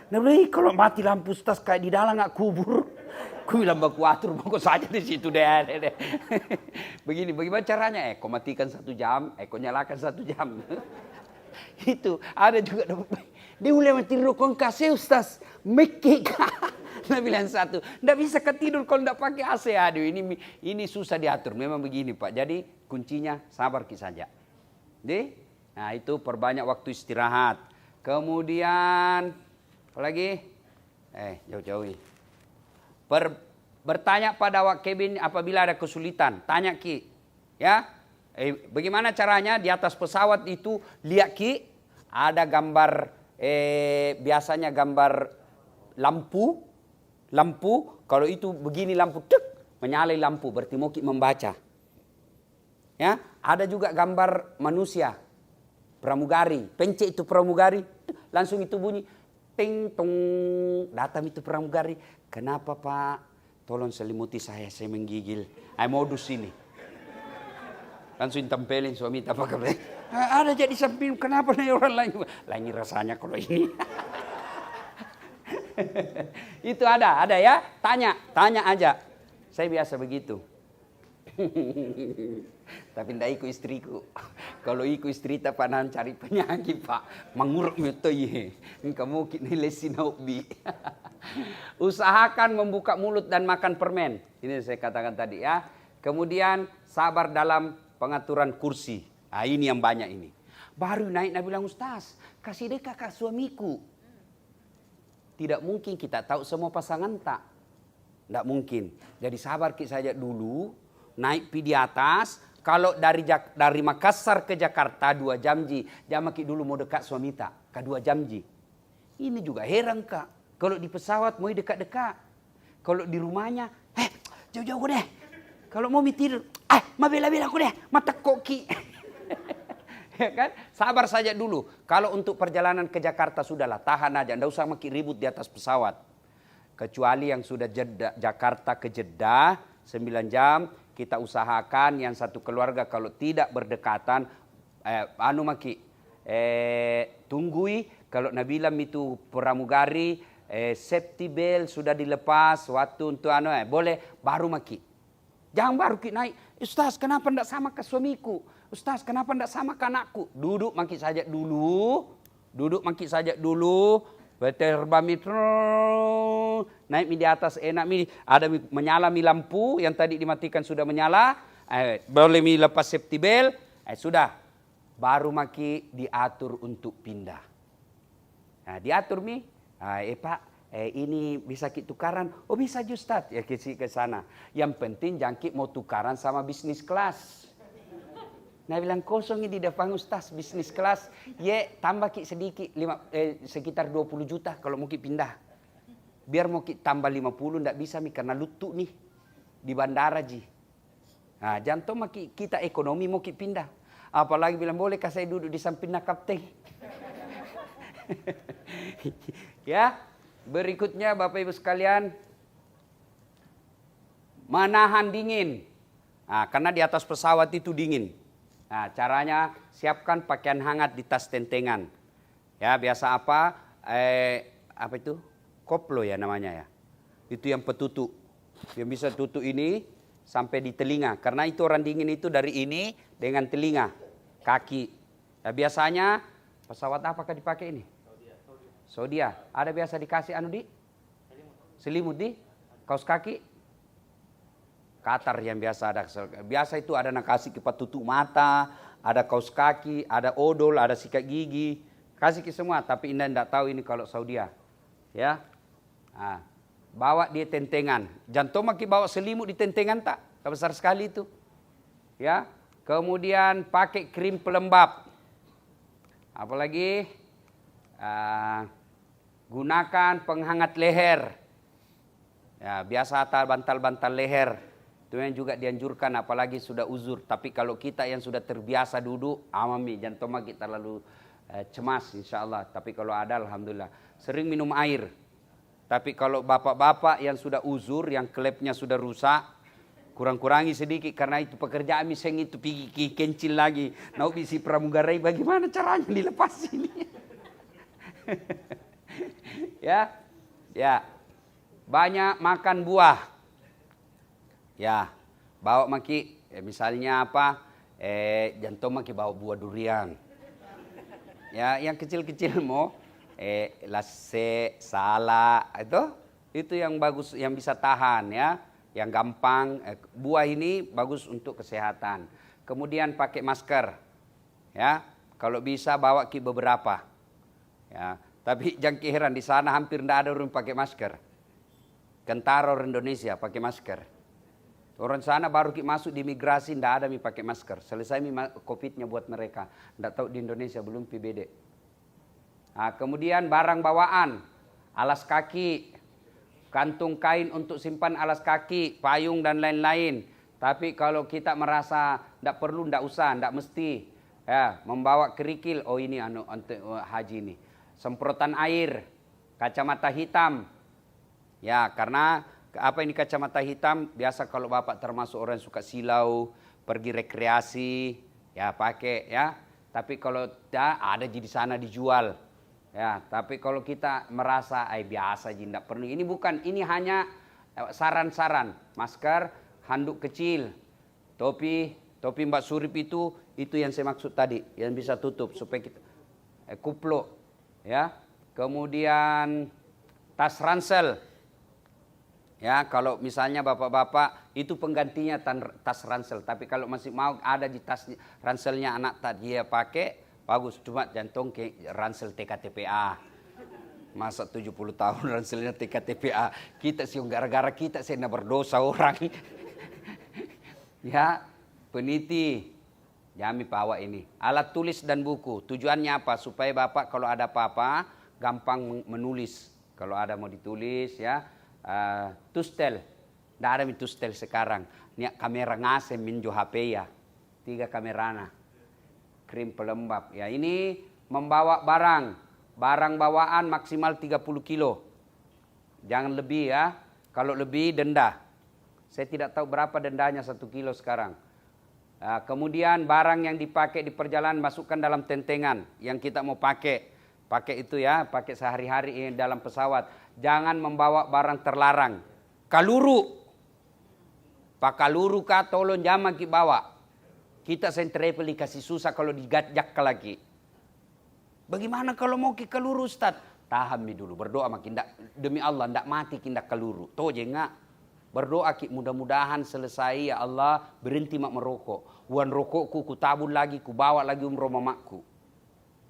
Nah, kalau mati lampu Ustaz kayak di dalam nggak kubur. Ku bilang baku atur, baku saja di situ deh. Begini, bagaimana caranya? Kau matikan 1 jam, kau nyalakan 1 jam. Itu ada juga. Dia mulai mati rokok kasih Ustaz, mekik. Nah bilang satu, nggak bisa ketidur kalau nggak pakai AC. Aduh, ini susah diatur. Memang begini Pak. Jadi kuncinya sabar saja. Nah itu perbanyak waktu istirahat. Kemudian apa lagi? Jauh-jauh ini. Bertanya pada awak kabin apabila ada kesulitan. Tanya Ki. Ya. Bagaimana caranya di atas pesawat itu lihat Ki. Ada gambar, biasanya gambar lampu. Kalau itu begini lampu, menyala lampu. Berarti mau Ki membaca. Ya. Ada juga gambar manusia. Pramugari. Pencet itu pramugari. Langsung itu bunyi. Ting tong. Datang itu pramugari. Kenapa Pak? Tolong selimuti saya menggigil. Modus ini. Langsung tempelin suami tak pakai. Ada jadi samping. Kenapa nih orang lain? Lain rasanya kalau ini. Itu ada ya. Tanya aja. Saya biasa begitu. Tapi ndak ikut istriku. Kalau ikut istri tak pernah cari penyakit Pak. Menguruk metoi. Kamu nilai sinaubi. Usahakan membuka mulut dan makan permen. Ini saya katakan tadi ya. Kemudian sabar dalam pengaturan kursi. Nah ini yang banyak ini. Baru naik Nabi bilang Ustaz, kasih deh kakak suamiku. Tidak mungkin kita tahu semua pasangan tak. Tidak mungkin. Jadi sabar saja dulu. Naik di atas. Kalau dari Makassar ke Jakarta 2 jam ji. Jangan dulu mau dekat suami tak. Ke 2 jam ji. Ini juga heran Kak. Kalau di pesawat mau dekat-dekat. Kalau di rumahnya, jauh-jauh deh. Kalau mau tidur, ma bela-bela aku deh, mata koki. Ya kan? Sabar saja dulu. Kalau untuk perjalanan ke Jakarta sudahlah, tahan aja. Nggak usah makin ribut di atas pesawat. Kecuali yang sudah Jakarta ke Jeddah, 9 jam, kita usahakan yang satu keluarga kalau tidak berdekatan, tunggui. Kalau Nabila itu pramugari, safety belt sudah dilepas, waktu untuk boleh baru maki. Jangan baru naik. Ustaz kenapa tidak sama ke suamiku? Ustaz kenapa tidak sama ke anakku? Duduk maki saja dulu. Terbang naik di atas enak ada menyala lampu yang tadi dimatikan sudah menyala. Boleh lepas safety belt. Sudah. Baru maki diatur untuk pindah. Nah, diatur Pak, ini bisa kita tukaran. Oh bisa Ustaz, ya ke sana. Yang penting jangkit mau tukaran sama bisnis kelas. Nah bilang kosong ini di depan Ustaz bisnis kelas. Tambah sedikit sekitar 20 juta kalau mau pindah. Biar mau tambah 50 ndak bisa karena lutu nih di bandara ji. Nah jantung kita ekonomi mau pindah. Apalagi bilang boleh saya duduk di samping kapten. Ya, berikutnya Bapak Ibu sekalian, menahan dingin. Nah, karena di atas pesawat itu dingin. Nah, caranya siapkan pakaian hangat di tas tentengan. Ya, biasa apa itu? Koplo ya namanya ya. Itu yang petutup. Yang bisa tutup ini sampai di telinga. Karena itu orang dingin itu dari ini dengan telinga, kaki. Ya, biasanya pesawat apakah dipakai ini? Saudia. Ada biasa dikasih selimut di kaos kaki. Qatar yang biasa ada. Biasa itu ada kasih kipas tutup mata, ada kaos kaki, ada odol, ada sikat gigi. Kasih ke semua, tapi Anda tidak tahu ini kalau Saudia. Ya. Nah, bawa dia tentengan. Jantung bawa selimut di tentengan tak? Besar sekali itu. Ya. Kemudian pakai krim pelembab. Apalagi gunakan penghangat leher. Ya, biasa bantal-bantal leher. Itu yang juga dianjurkan apalagi sudah uzur. Tapi kalau kita yang sudah terbiasa duduk, jantung kita terlalu cemas insya Allah. Tapi kalau ada alhamdulillah. Sering minum air. Tapi kalau bapak-bapak yang sudah uzur, yang klepnya sudah rusak, kurang-kurangi sedikit karena itu pekerjaan miseng itu pergi kencil lagi. Nah, bisi pramugari bagaimana caranya dilepas ini? Ya, ya. Banyak makan buah. Ya, bawa maki, misalnya apa? Jantung maki bawa buah durian. Ya, yang kecil-kecil mau, lase, salak, itu yang bagus, yang bisa tahan ya, yang gampang. Buah ini bagus untuk kesehatan. Kemudian pakai masker, ya. Kalau bisa bawa ki beberapa, ya. Tapi jangan heran di sana hampir tidak ada orang pakai masker. Kentara orang Indonesia pakai masker. Orang sana baru masuk di imigrasi tidak ada pakai masker. Selesai COVID-nya buat mereka. Tidak tahu di Indonesia belum PBD. Nah, kemudian barang bawaan, alas kaki, kantung kain untuk simpan alas kaki, payung dan lain-lain. Tapi kalau kita merasa tidak perlu, tidak usah, tidak mesti. Ya, membawa kerikil, oh ini haji ini. Semprotan air, kacamata hitam. Ya, karena apa ini kacamata hitam? Biasa kalau Bapak termasuk orang yang suka silau, pergi rekreasi, ya pakai ya. Tapi kalau tidak ada di sana dijual. Ya, tapi kalau kita merasa biasa aja tidak perlu. Ini bukan, ini hanya saran-saran. Masker, handuk kecil, topi Mbak Surip itu yang saya maksud tadi, yang bisa tutup supaya kita kuplo, ya. Kemudian tas ransel. Ya, kalau misalnya bapak-bapak itu penggantinya tas ransel. Tapi kalau masih mau ada di tas ranselnya anak tadi dia pakai, bagus. Cuma jantung ke ransel TKTPA. Masa 70 tahun ranselnya TKTPA. Kita sih gara-gara kita sih berdosa orang. Ya, peniti. Jami bawa ini. Alat tulis dan buku. Tujuannya apa? Supaya bapak kalau ada apa-apa gampang menulis. Kalau ada mau ditulis ya. Tustel, tidak ada tustel sekarang. Ini kamera ngasem minjo HP ya, 3 kamerana, krim pelembab. Ya ini membawa barang bawaan maksimal 30 kilo. Jangan lebih ya, kalau lebih denda. Saya tidak tahu berapa dendanya 1 kilo sekarang. Kemudian barang yang dipakai di perjalanan masukkan dalam tentengan yang kita mau pakai itu ya, pakai sehari-hari dalam pesawat. Jangan membawa barang terlarang. Kaluru. Pak kaluru kah tolong jangan kita bawa. Kita travel dikasih susah kalau digajak lagi. Bagaimana kalau mau ke kaluru Ustaz? Tahan dulu, berdoa makin demi Allah ndak mati kindak kaluru. Toh enggak. Berdoa ki mudah-mudahan selesai ya Allah berhenti mak merokok. Wan rokokku ku tabun lagi, ku bawa lagi umroh mamakku.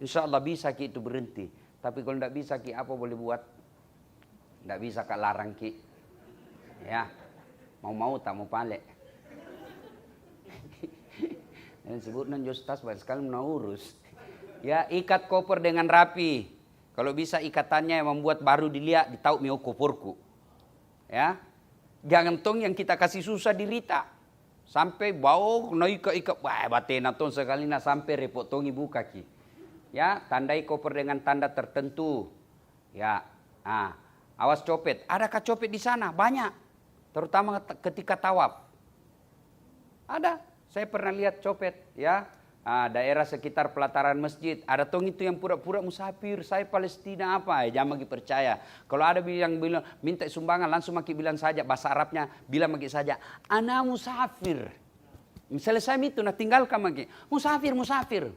Insya Allah bisa ki itu berhenti. Tapi kalau ndak bisa ki apa boleh buat? Ndak bisa kak larang ki. Ya. Mau tak mau palek. Dan sebutnya Justas banyak sekali urus. Ya, ikat koper dengan rapi. Kalau bisa ikatannya yang membuat baru dilihat ditahu mio koperku. Ya. Jangan tong yang kita kasih susah dirita. Sampai bau naik ke ikat. Wah, batena tong sekali na sampai repot tongi buka ki. Ya, tandai koper dengan tanda tertentu. Ya. Awas copet. Adakah copet di sana? Banyak. Terutama ketika tawaf. Ada. Saya pernah lihat copet. Ya. Daerah sekitar pelataran masjid. Ada tong itu yang pura-pura musafir. Saya Palestina apa? Jangan lagi percaya. Kalau ada bilang minta sumbangan langsung maki bilang saja. Bahasa Arabnya bilang maki saja. Ana musafir. Selesai itu. Nah tinggalkan maki. Musafir.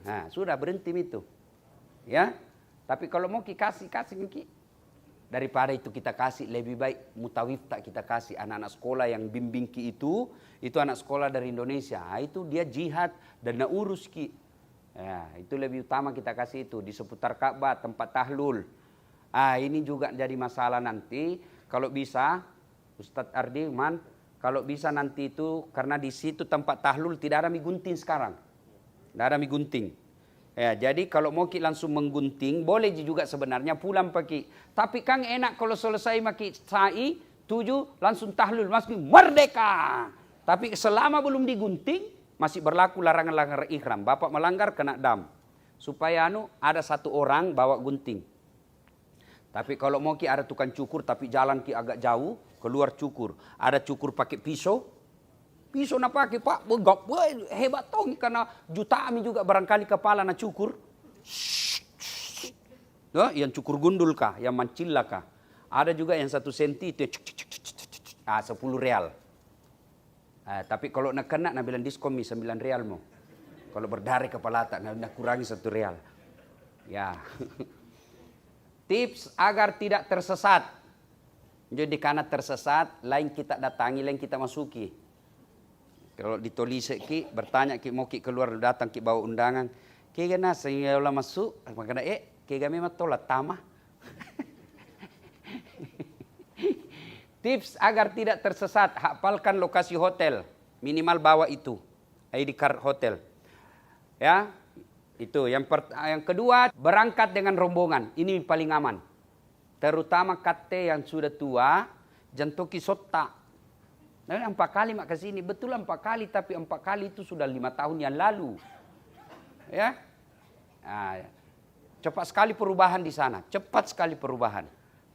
Nah sudah berhenti itu. Ya. Tapi kalau mau kasih maki. Daripada itu kita kasih lebih baik mutawif tak kita kasih anak-anak sekolah yang bimbing ki itu anak sekolah dari Indonesia. Itu dia jihad dan urus ki. Ya, itu lebih utama kita kasih itu di seputar Ka'bah tempat tahlul. Ini juga jadi masalah nanti kalau bisa Ustadz Ardiman kalau bisa nanti itu karena di situ tempat tahlul tidak ada mie gunting sekarang. Tidak ada mie gunting. Ya, jadi kalau mau langsung menggunting boleh juga sebenarnya pulang pakai. Tapi Kang enak kalau selesai maki sa'i 7 langsung tahlul masuk merdeka. Tapi selama belum digunting masih berlaku larangan-larangan ihram. Bapak melanggar kena dam. Supaya ada 1 orang bawa gunting. Tapi kalau mau ada tukang cukur tapi jalan agak jauh keluar cukur. Ada cukur pakai pisau. Pisau nak pakai Pak, begap, hebat tong karena jutaan juga barangkali kepala nak cukur. Yang cukur gundul kah, yang mancilla kah. Ada juga yang 1 senti itu 10 real. Tapi kalau nak kena, nak bilang diskon 9 real mo. Kalau berdarah kepala tak, nak kurangi 1 real. Ya. Tips agar tidak tersesat. Jadi karena tersesat, lain kita datangi, lain kita masuki. Kalau ditulis ki, bertanya ki mau ki keluar datang ki bawa undangan. Ki gana saya ulah masuk, makana ki kami mah tolak tamah. Tips agar tidak tersesat, hafalkan lokasi hotel. Minimal bawa itu, ID card hotel. Ya, itu. Yang kedua, berangkat dengan rombongan. Ini paling aman. Terutama kate yang sudah tua, jantoki sotta. Nah, 4 kali mak ke sini, betul 4 kali, tapi 4 kali itu sudah 5 tahun yang lalu. Ya, cepat sekali perubahan di sana, cepat sekali perubahan.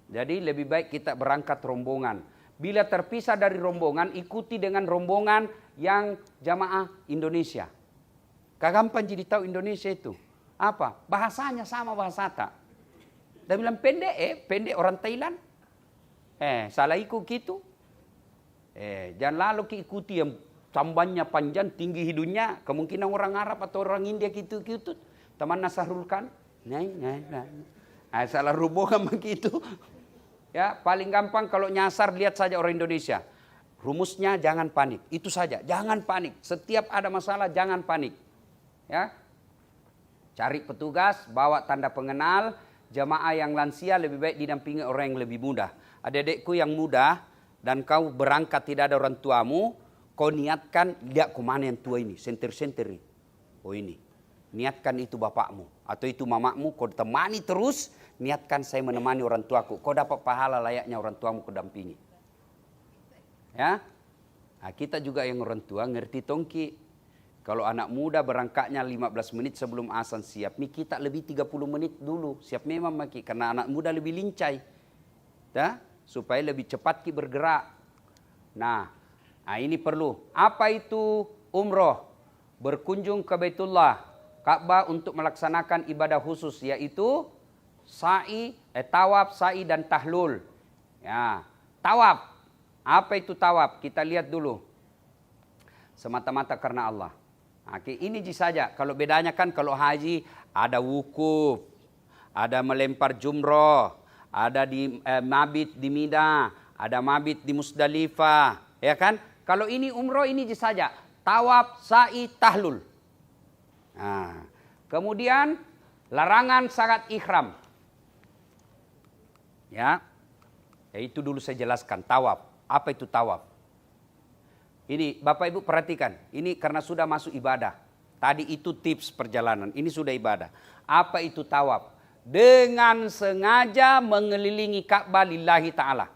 Jadi lebih baik kita berangkat rombongan. Bila terpisah dari rombongan, ikuti dengan rombongan yang jamaah Indonesia. Kagampang jadi tahu Indonesia itu. Apa? Bahasanya sama bahasa tak. Dan bilang pendek orang Thailand. Salah ikut gitu. Jangan lalu ikuti yang sambannya panjang, tinggi hidungnya. Kemungkinan orang Arab atau orang India gitu-gitu. Teman Nasarul kan. Salah rombongan begitu. Ya, paling gampang kalau nyasar lihat saja orang Indonesia. Rumusnya jangan panik. Itu saja, jangan panik. Setiap ada masalah jangan panik. Ya. Cari petugas, bawa tanda pengenal. Jamaah yang lansia lebih baik didampingi orang yang lebih muda. Adik-adikku yang muda dan kau berangkat tidak ada orang tuamu, kau niatkan lihat kemana yang tua ini, senter-senter. Oh ini, niatkan itu bapakmu atau itu mamamu, kau temani terus. Niatkan saya menemani orang tuaku. Kau dapat pahala layaknya orang tuamu kau dampingi. Ya, nah, kita juga yang orang tua ngerti tongki. Kalau anak muda berangkatnya 15 menit sebelum azan siap. Kita lebih 30 menit dulu siap memang maki. Karena anak muda lebih lincai. Ya, supaya lebih cepat ki bergerak. Nah, ini perlu. Apa itu umroh? Berkunjung ke Baitullah, Ka'bah untuk melaksanakan ibadah khusus yaitu tawaf, sa'i dan tahlul. Ya, tawaf. Apa itu tawaf? Kita lihat dulu. Semata-mata karena Allah. Ini saja. Kalau bedanya kan kalau haji ada wukuf, ada melempar jumroh, ada di mabit di Mina, ada mabit di Musdalifah, ya kan? Kalau ini umroh ini saja. Tawaf, sa'i, tahlul. Nah, kemudian larangan syarat ihram. Ya, itu dulu saya jelaskan tawaf. Apa itu tawaf? Ini Bapak Ibu perhatikan. Ini karena sudah masuk ibadah. Tadi itu tips perjalanan. Ini sudah ibadah. Apa itu tawaf? Dengan sengaja mengelilingi Ka'bah lillahi ta'ala.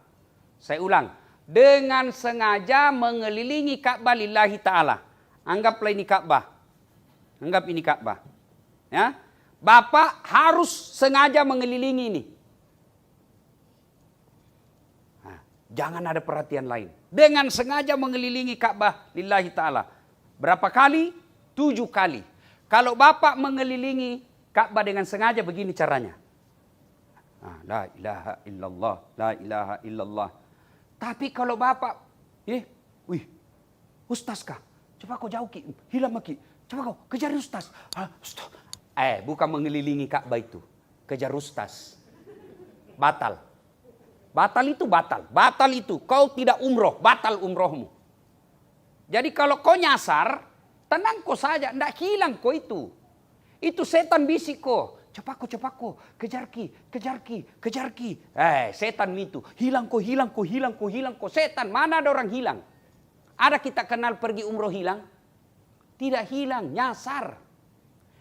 Saya ulang. Dengan sengaja mengelilingi Ka'bah lillahi ta'ala. Anggaplah ini Ka'bah. Anggap ini Ka'bah. Ya, Bapak harus sengaja mengelilingi ini. Jangan ada perhatian lain. Dengan sengaja mengelilingi Ka'bah lillahi ta'ala. Berapa kali? 7 kali. Kalau Bapak mengelilingi Ka'bah dengan sengaja begini caranya. La ilaha illallah, la ilaha illallah. Tapi kalau Bapak, Ustaz kah? Coba kau jauh ki, hilang maki. Coba kau kejar Ustaz. Ustaz. Bukan mengelilingi Ka'bah itu. Kejar Ustaz. Batal. Batal itu batal. Batal itu. Kau tidak umroh. Batal umrohmu. Jadi kalau kau nyasar, tenang kau saja. Tidak hilang kau itu. Itu setan bisik kau. Cepat kau. Kejar ki. Setan itu. Hilang kau. Setan. Mana ada orang hilang? Ada kita kenal pergi umroh hilang? Tidak hilang. Nyasar.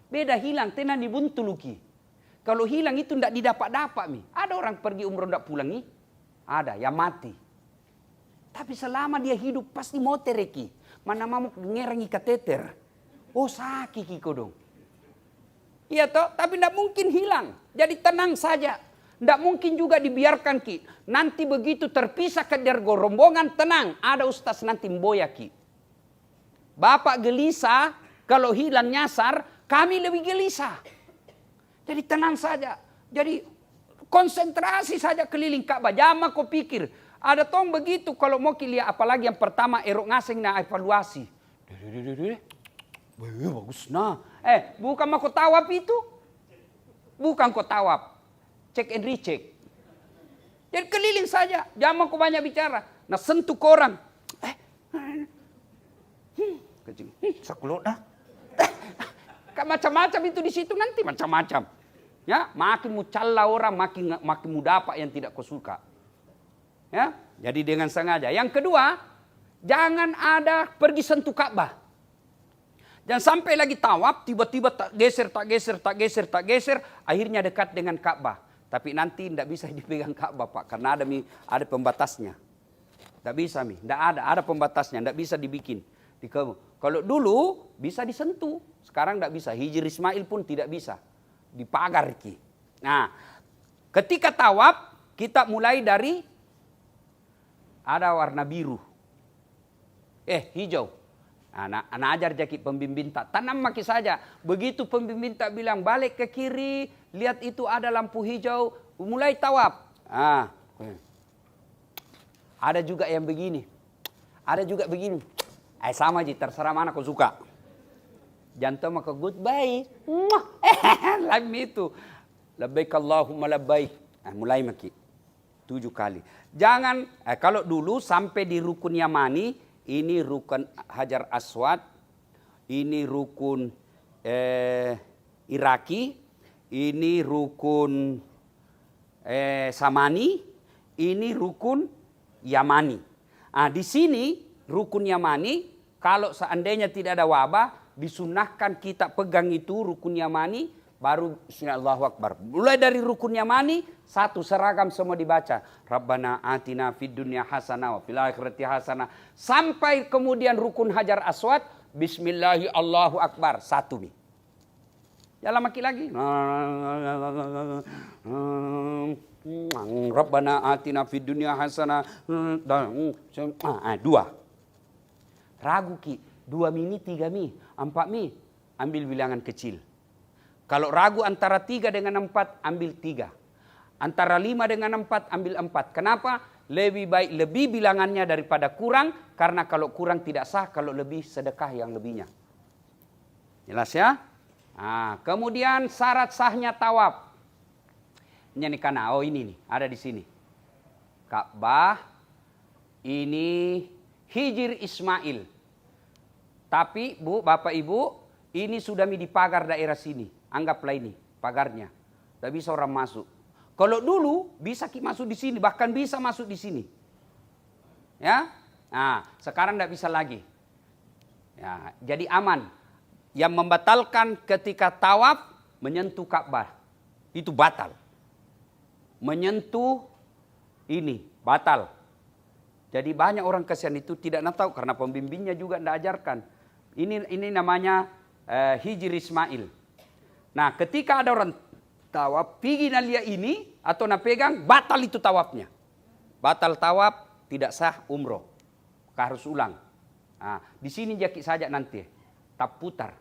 Beda hilang. Tenan dibuntuluki. Kalau hilang itu tidak didapat-dapat. Ada orang pergi umroh tidak pulang nih. Ada yang mati. Tapi selama dia hidup pasti mau tereki. Mana mau ngerangi kateter. Oh sakit kiko dong. Iya toh, tapi tidak mungkin hilang. Jadi tenang saja. Tidak mungkin juga dibiarkan ki. Nanti begitu terpisah ke dergo rombongan tenang. Ada ustaz nanti mboya ki. Bapak gelisah kalau hilang nyasar, kami lebih gelisah. Jadi tenang saja. Jadi konsentrasi saja keliling Ka'bah. Jangan kau pikir. Ada tong begitu kalau mau lihat, apalagi yang pertama erok ngaseng na evaluasi. Bagus nah. Bukan mau kau tawaf itu. Bukan kau tawaf. Check and recheck. Jadi keliling saja. Jangan kau banyak bicara. Nah sentuh ke orang. Kecil. Sakulot dah. Macam-macam itu di situ nanti macam-macam. Ya, makin mucalla orang, makin mudah apa yang tidak kau suka. Ya, jadi dengan sengaja. Yang kedua, jangan ada pergi sentuh Ka'bah. Jangan sampai lagi tawaf, tiba-tiba tak geser, akhirnya dekat dengan Ka'bah. Tapi nanti tidak bisa dipegang Ka'bah, Pak, karena ada pembatasnya. Tidak bisa, tidak ada pembatasnya, tidak bisa dibikin. Kalau dulu bisa disentuh, sekarang tidak bisa. Hijr Ismail pun tidak bisa, dipagar ki. Nah, ketika tawaf kita mulai dari ada warna biru, hijau. Anak ajar jaki pembimbing tak tanam maki saja. Begitu pembimbing tak bilang balik ke kiri, lihat itu ada lampu hijau, mulai tawaf. Ada juga yang begini, ada juga begini. Sama aja, terserah mana kau suka. Jantung maka goodbye. Lain itu. Labbaik Allahumma labbaik. Mulai maki. 7 kali. Jangan, kalau dulu sampai di rukun Yamani, ini rukun Hajar Aswad, ini rukun Iraki, ini rukun Samani, ini rukun Yamani. Di sini rukun Yamani, kalau seandainya tidak ada wabah, disunahkan kita pegang itu rukun Yamani, baru Allahu Akbar. Mulai dari rukun Yamani, satu seragam semua dibaca. Rabbana atina fid dunya hasanah wa fil akhirati hasanah. Sampai kemudian rukun Hajar Aswad, Bismillahi Allahu Akbar. Satu nih. Jalan maki lagi. Rabbana atina fid dunya hasanah. 2. Ragu ki. 2 mi, 3 mi, 4 mi. Ambil bilangan kecil. Kalau ragu antara 3 dengan 4, ambil 3. Antara 5 dengan 4, ambil 4. Kenapa? Lebih baik lebih bilangannya daripada kurang. Karena kalau kurang tidak sah, kalau lebih sedekah yang lebihnya. Jelas ya? Kemudian syarat sahnya tawaf. Ini nih karena, ini nih, ada di sini. Ka'bah, ini Hijr Ismail. Tapi Bu, Bapak Ibu, ini sudah dipagar daerah sini. Anggaplah ini pagarnya. Tidak bisa orang masuk. Kalau dulu bisa masuk di sini, bahkan bisa masuk di sini. Ya, sekarang tidak bisa lagi. Ya, jadi aman. Yang membatalkan ketika tawaf menyentuh Ka'bah itu batal. Menyentuh ini batal. Jadi banyak orang kasihan itu tidak tahu karena pembimbingnya juga tidak ajarkan. Ini namanya Hijr Ismail. Nah, ketika ada orang tawaf, pergi lihat ini atau pegang, batal itu tawafnya. Batal tawaf, tidak sah umroh. Harus ulang. Di sini jaki saja nanti, tak putar.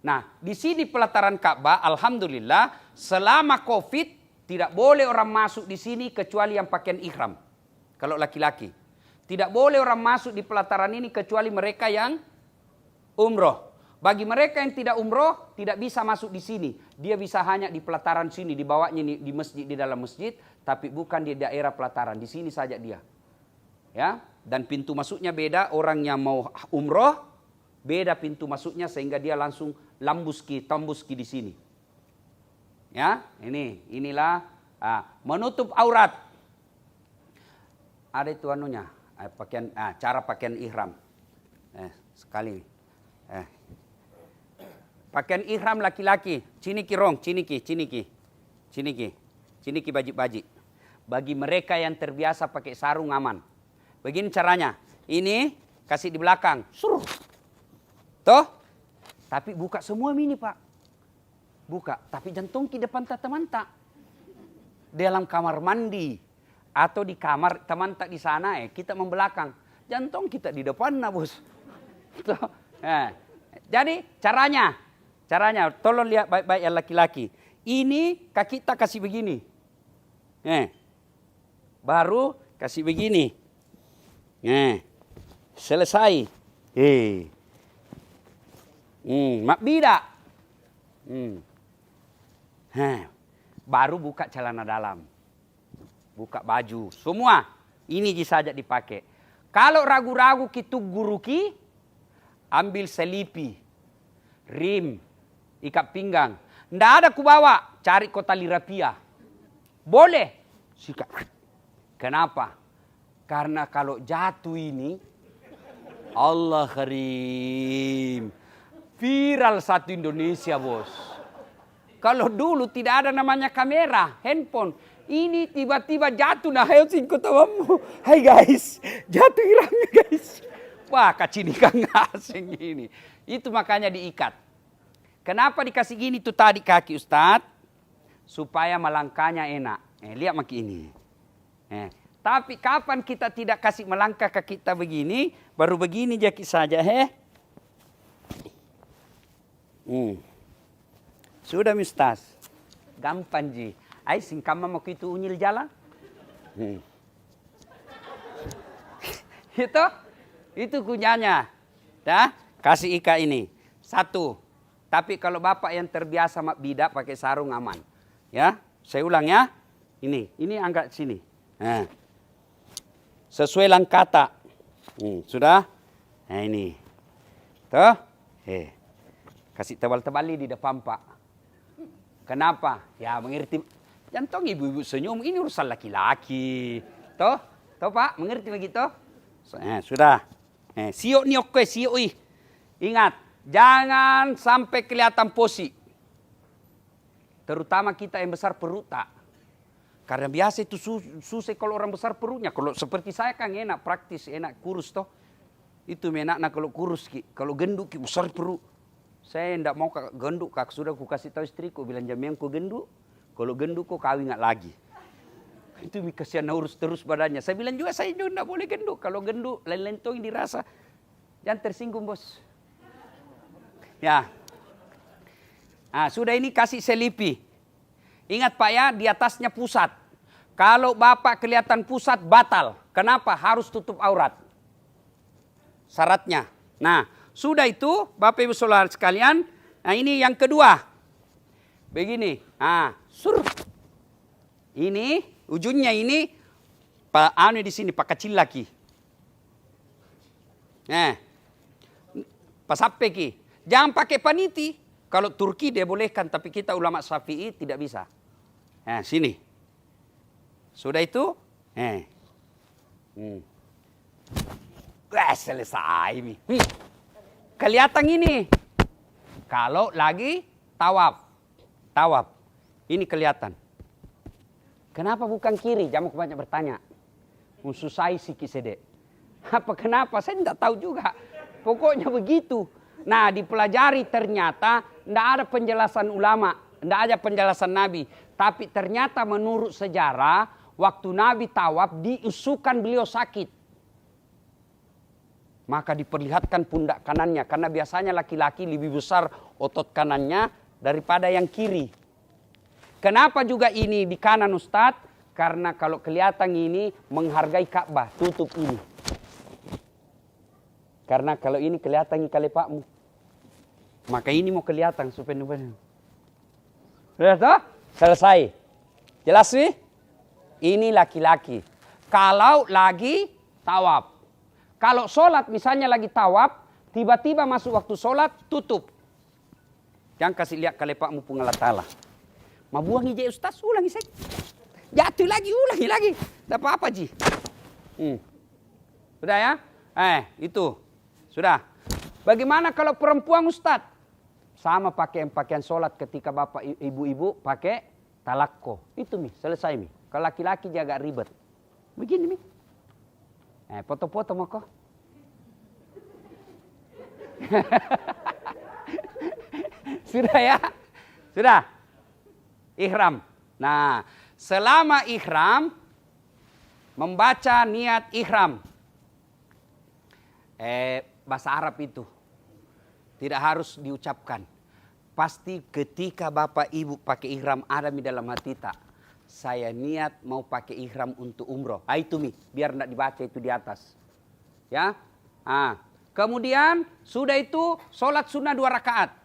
Nah, di sini pelataran Ka'bah, alhamdulillah, selama Covid tidak boleh orang masuk di sini kecuali yang pakaian ihram. Kalau laki-laki, tidak boleh orang masuk di pelataran ini kecuali mereka yang umroh. Bagi mereka yang tidak umroh, tidak bisa masuk di sini. Dia bisa hanya di pelataran sini, dibawanya di masjid, di dalam masjid, tapi bukan di daerah pelataran. Di sini saja dia. Ya, dan pintu masuknya beda. Orang yang mau umroh, beda pintu masuknya sehingga dia langsung tambuski di sini. Ya, inilah menutup aurat. Ada itu anunya, cara pakaian ihram. Sekali. Pakaian ihram laki-laki, ciniki bajik-bajik. Bagi mereka yang terbiasa pakai sarung aman. Begini caranya. Ini kasih di belakang. Suruh. Toh? Tapi buka semua ini, Pak. Buka. Tapi jantung di depan teman-teman. Dalam kamar mandi. Atau di kamar teman-teman di sana kita membelakang. Jantung kita di depan, bos. Jadi caranya tolong lihat baik-baik yang laki-laki. Ini kita kasih begini. Baru kasih begini. Selesai. Mak bida. Baru buka celana dalam. Buka baju. Semua. Ini saja dipakai. Kalau ragu-ragu kita guru ki, ambil selipi. Rim. Ikat pinggang. Nggak ada ku bawa. Cari tali rapia. Boleh. Sikat. Kenapa? Karena kalau jatuh ini, Allah karim. Viral satu Indonesia, bos. Kalau dulu tidak ada namanya kamera, handphone. Ini tiba-tiba jatuh. Nah, ayo singko tawamu. Hai guys, jatuh hilangnya guys. Wah, kacini kang asing ini. Itu makanya diikat. Kenapa dikasih gini tuh tadi kaki Ustadz? Supaya melangkahnya enak. Lihat maki ini. Tapi kapan kita tidak kasih melangkah ke kita begini, baru begini jaki saja. Sudah Ustaz. Gampang ji. Ay singkama mau itu unyil jalan. Itu kunyanya. Dah, kasih ika ini. Satu. Tapi kalau bapak yang terbiasa mak bidak pakai sarung aman. Ya, saya ulang ya. Ini angkat sini. Sesuai langkata. Sudah? Nah ini. Tuh. Kasih tebal-tebali di depan pak. Kenapa? Ya mengerti. Jantung ibu-ibu senyum. Ini urusan laki-laki. Tuh pak. Mengerti begitu? Sudah. Siok ni oke, siok ih. Ingat. Jangan sampai kelihatan posi. Terutama kita yang besar perut tak. Karena biasa itu susah kalau orang besar perutnya. Kalau seperti saya kan enak praktis, enak kurus toh. Itu enaknya kalau kurus ki. Kalau genduk ki besar perut. Saya tidak mau genduk, kak sudah aku kasih tahu istriku bilang jaminan ku genduk. Kalau genduk kok kawin nggak lagi. Itu kasihan urus terus badannya. Saya bilang juga saya juga tidak boleh genduk. Kalau genduk lain-lain tuh dirasa. Jangan tersinggung bos. Ya. Nah, sudah ini kasih selipi. Ingat Pak ya, di atasnya pusat. Kalau Bapak kelihatan pusat, batal. Kenapa? Harus tutup aurat. Syaratnya. Nah, sudah itu Bapak Ibu Saudara sekalian. Nah, ini yang kedua. Begini. Nah, ini, ujungnya ini, Pak anu di sini, Pak kecil lagi. Pak sampai ki. Jangan pakai paniti. Kalau Turki dia bolehkan, tapi kita ulama Syafi'i tidak bisa. Sini. Sudah itu? Selesai. Kelihatan ini. Kalau lagi tawaf. Ini kelihatan. Kenapa bukan kiri? Jangan banyak bertanya. Susai siki sede. Kenapa? Saya tidak tahu juga. Pokoknya begitu. Nah, dipelajari ternyata tidak ada penjelasan ulama, tidak ada penjelasan Nabi. Tapi ternyata menurut sejarah, waktu Nabi tawaf diusukan beliau sakit. Maka diperlihatkan pundak kanannya. Karena biasanya laki-laki lebih besar otot kanannya daripada yang kiri. Kenapa juga ini di kanan Ustadz? Karena kalau kelihatan ini menghargai Ka'bah, tutup ini. Karena kalau ini kelihatan kalepakmu. Maka ini mau kelihatan supaya sudah toh? Selesai. Jelas sih? Ini laki-laki. Kalau lagi tawaf. Kalau sholat misalnya lagi tawaf, tiba-tiba masuk waktu sholat, tutup. Jangan kasih lihat kalepakmu pengalatala. Ma buang ije Ustaz, ulangi saya. Jatuh lagi, ulangi lagi. Tidak apa-apa Ji. Sudah ya? Itu. Sudah. Bagaimana kalau perempuan Ustaz? Sama pakaian sholat ketika bapak ibu-ibu pakai talakko. Itu selesai Kalau laki-laki jaga ribet. Begini foto-foto mau kok. Sudah ya? Sudah? Ihram. Nah, selama ihram, membaca niat ihram. Bahasa Arab itu. Tidak harus diucapkan. Pasti ketika Bapak Ibu pakai ihram ada di dalam hati tak. Saya niat mau pakai ihram untuk umroh. Itu biar tidak dibaca itu di atas. Ya. Kemudian sudah itu sholat sunnah 2 rakaat.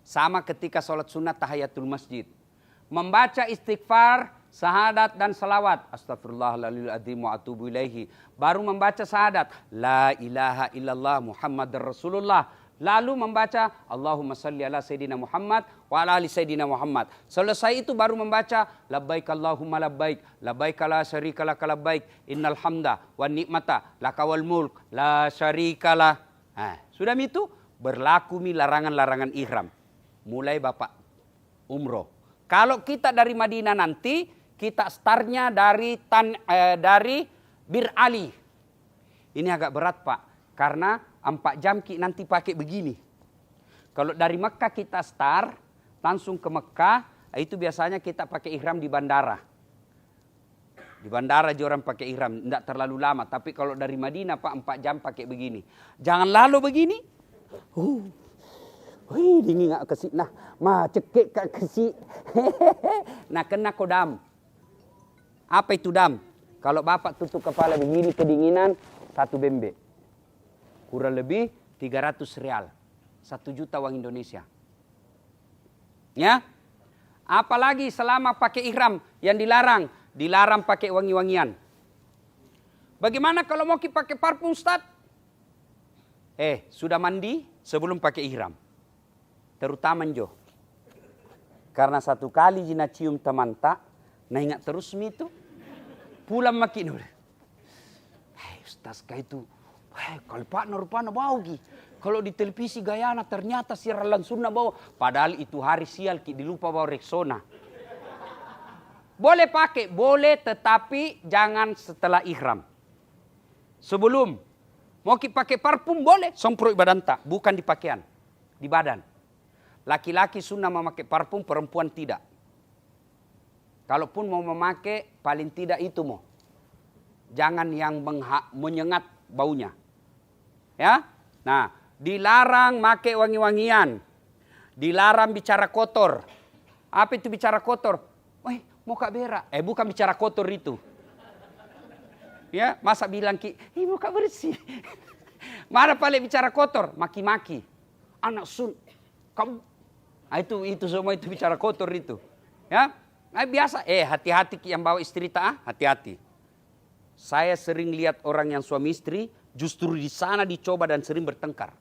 Sama ketika sholat sunnah tahiyatul masjid. Membaca istighfar, syahadat dan salawat. Astagfirullahaladzim wa atubu ilaihi. Baru membaca syahadat. La ilaha illallah Muhammadar Rasulullah. Lalu membaca Allahumma salli ala Sayyidina Muhammad wa ala ali Sayyidina Muhammad. Selesai itu baru membaca labbaik Allahumma labbaik. Labbaik la syarika laka labbaik. Innal hamda wa ni'mata laka wal mulk la syarika lah. Sudah itu berlaku larangan-larangan ihram. Mulai Bapak umroh. Kalau kita dari Madinah nanti kita startnya dari Bir Ali. Ini agak berat Pak. Karena 4 jam nanti pakai begini. Kalau dari Mekah kita start, langsung ke Mekah, itu biasanya kita pakai ihram di bandara. Di bandara aja orang pakai ihram, tidak terlalu lama. Tapi kalau dari Madinah Pak 4 jam pakai begini. Jangan lalu begini. Dingin gak kesik. Nah, cekik kak kesik. Nah, kena kodam. Apa itu dam? Kalau Bapak tutup kepala begini kedinginan, 1 bembe. Kurang lebih 300 real. 1 juta uang Indonesia. Ya. Apalagi selama pakai ihram yang dilarang. Dilarang pakai wangi-wangian. Bagaimana kalau mau pakai parfum Ustaz? Sudah mandi sebelum pakai ihram. Terutama Jo. Karena 1 kali jina cium teman tak. Nah ingat terus itu. Pulang makin. Ustaz kah itu. Kalau partner bau ki. Kalau di televisi Gayana ternyata siaran Sunda bau. Padahal itu hari sial ki dilupa bawa Rexona. Boleh pakai, boleh tetapi jangan setelah ihram. Sebelum mau pakai parfum boleh, semprot badan tak, bukan di pakaian, di badan. Laki-laki sunnah memakai parfum, perempuan tidak. Kalaupun mau memakai, paling tidak itu mau. Jangan yang menyengat baunya. Ya, nah dilarang pakai wangi-wangian, dilarang bicara kotor. Apa itu bicara kotor? Mau kak berak? Bukan bicara kotor itu. Ya, masa bilang ki, mau kak bersih. Mana paling bicara kotor? Maki-maki. Anak sun, kamu. Itu semua itu bicara kotor itu. Ya, biasa. Hati-hati yang bawa istri tak, hati-hati. Saya sering lihat orang yang suami istri justru di sana dicoba dan sering bertengkar.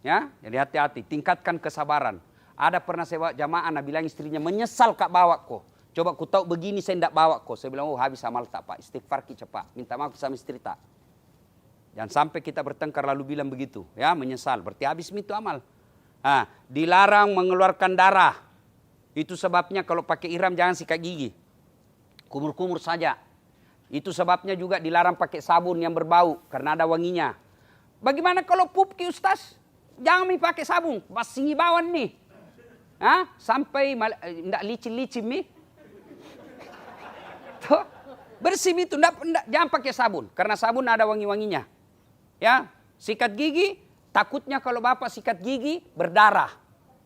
Ya, jadi hati-hati, tingkatkan kesabaran. Ada pernah saya bawa jamaah, Nabi bilang istrinya menyesal kak bawa kok. Coba ku tahu begini saya tidak bawa kok. Saya bilang habis amal tak Pak, istighfar ki cepat, minta maaf sama istri tak. Jangan sampai kita bertengkar lalu bilang begitu, ya menyesal. Berarti habis itu amal. Dilarang mengeluarkan darah. Itu sebabnya kalau pakai ihram jangan sikat gigi, kumur-kumur saja. Itu sebabnya juga dilarang pakai sabun yang berbau karena ada wanginya. Bagaimana kalau pup ki Ustaz? Jangan pakai sabun, pas singibawan nih. Sampai tidak licin-licin nih. Tuh, bersih itu, jangan pakai sabun karena sabun ada wangi-wanginya. Ya, sikat gigi, takutnya kalau Bapak sikat gigi berdarah,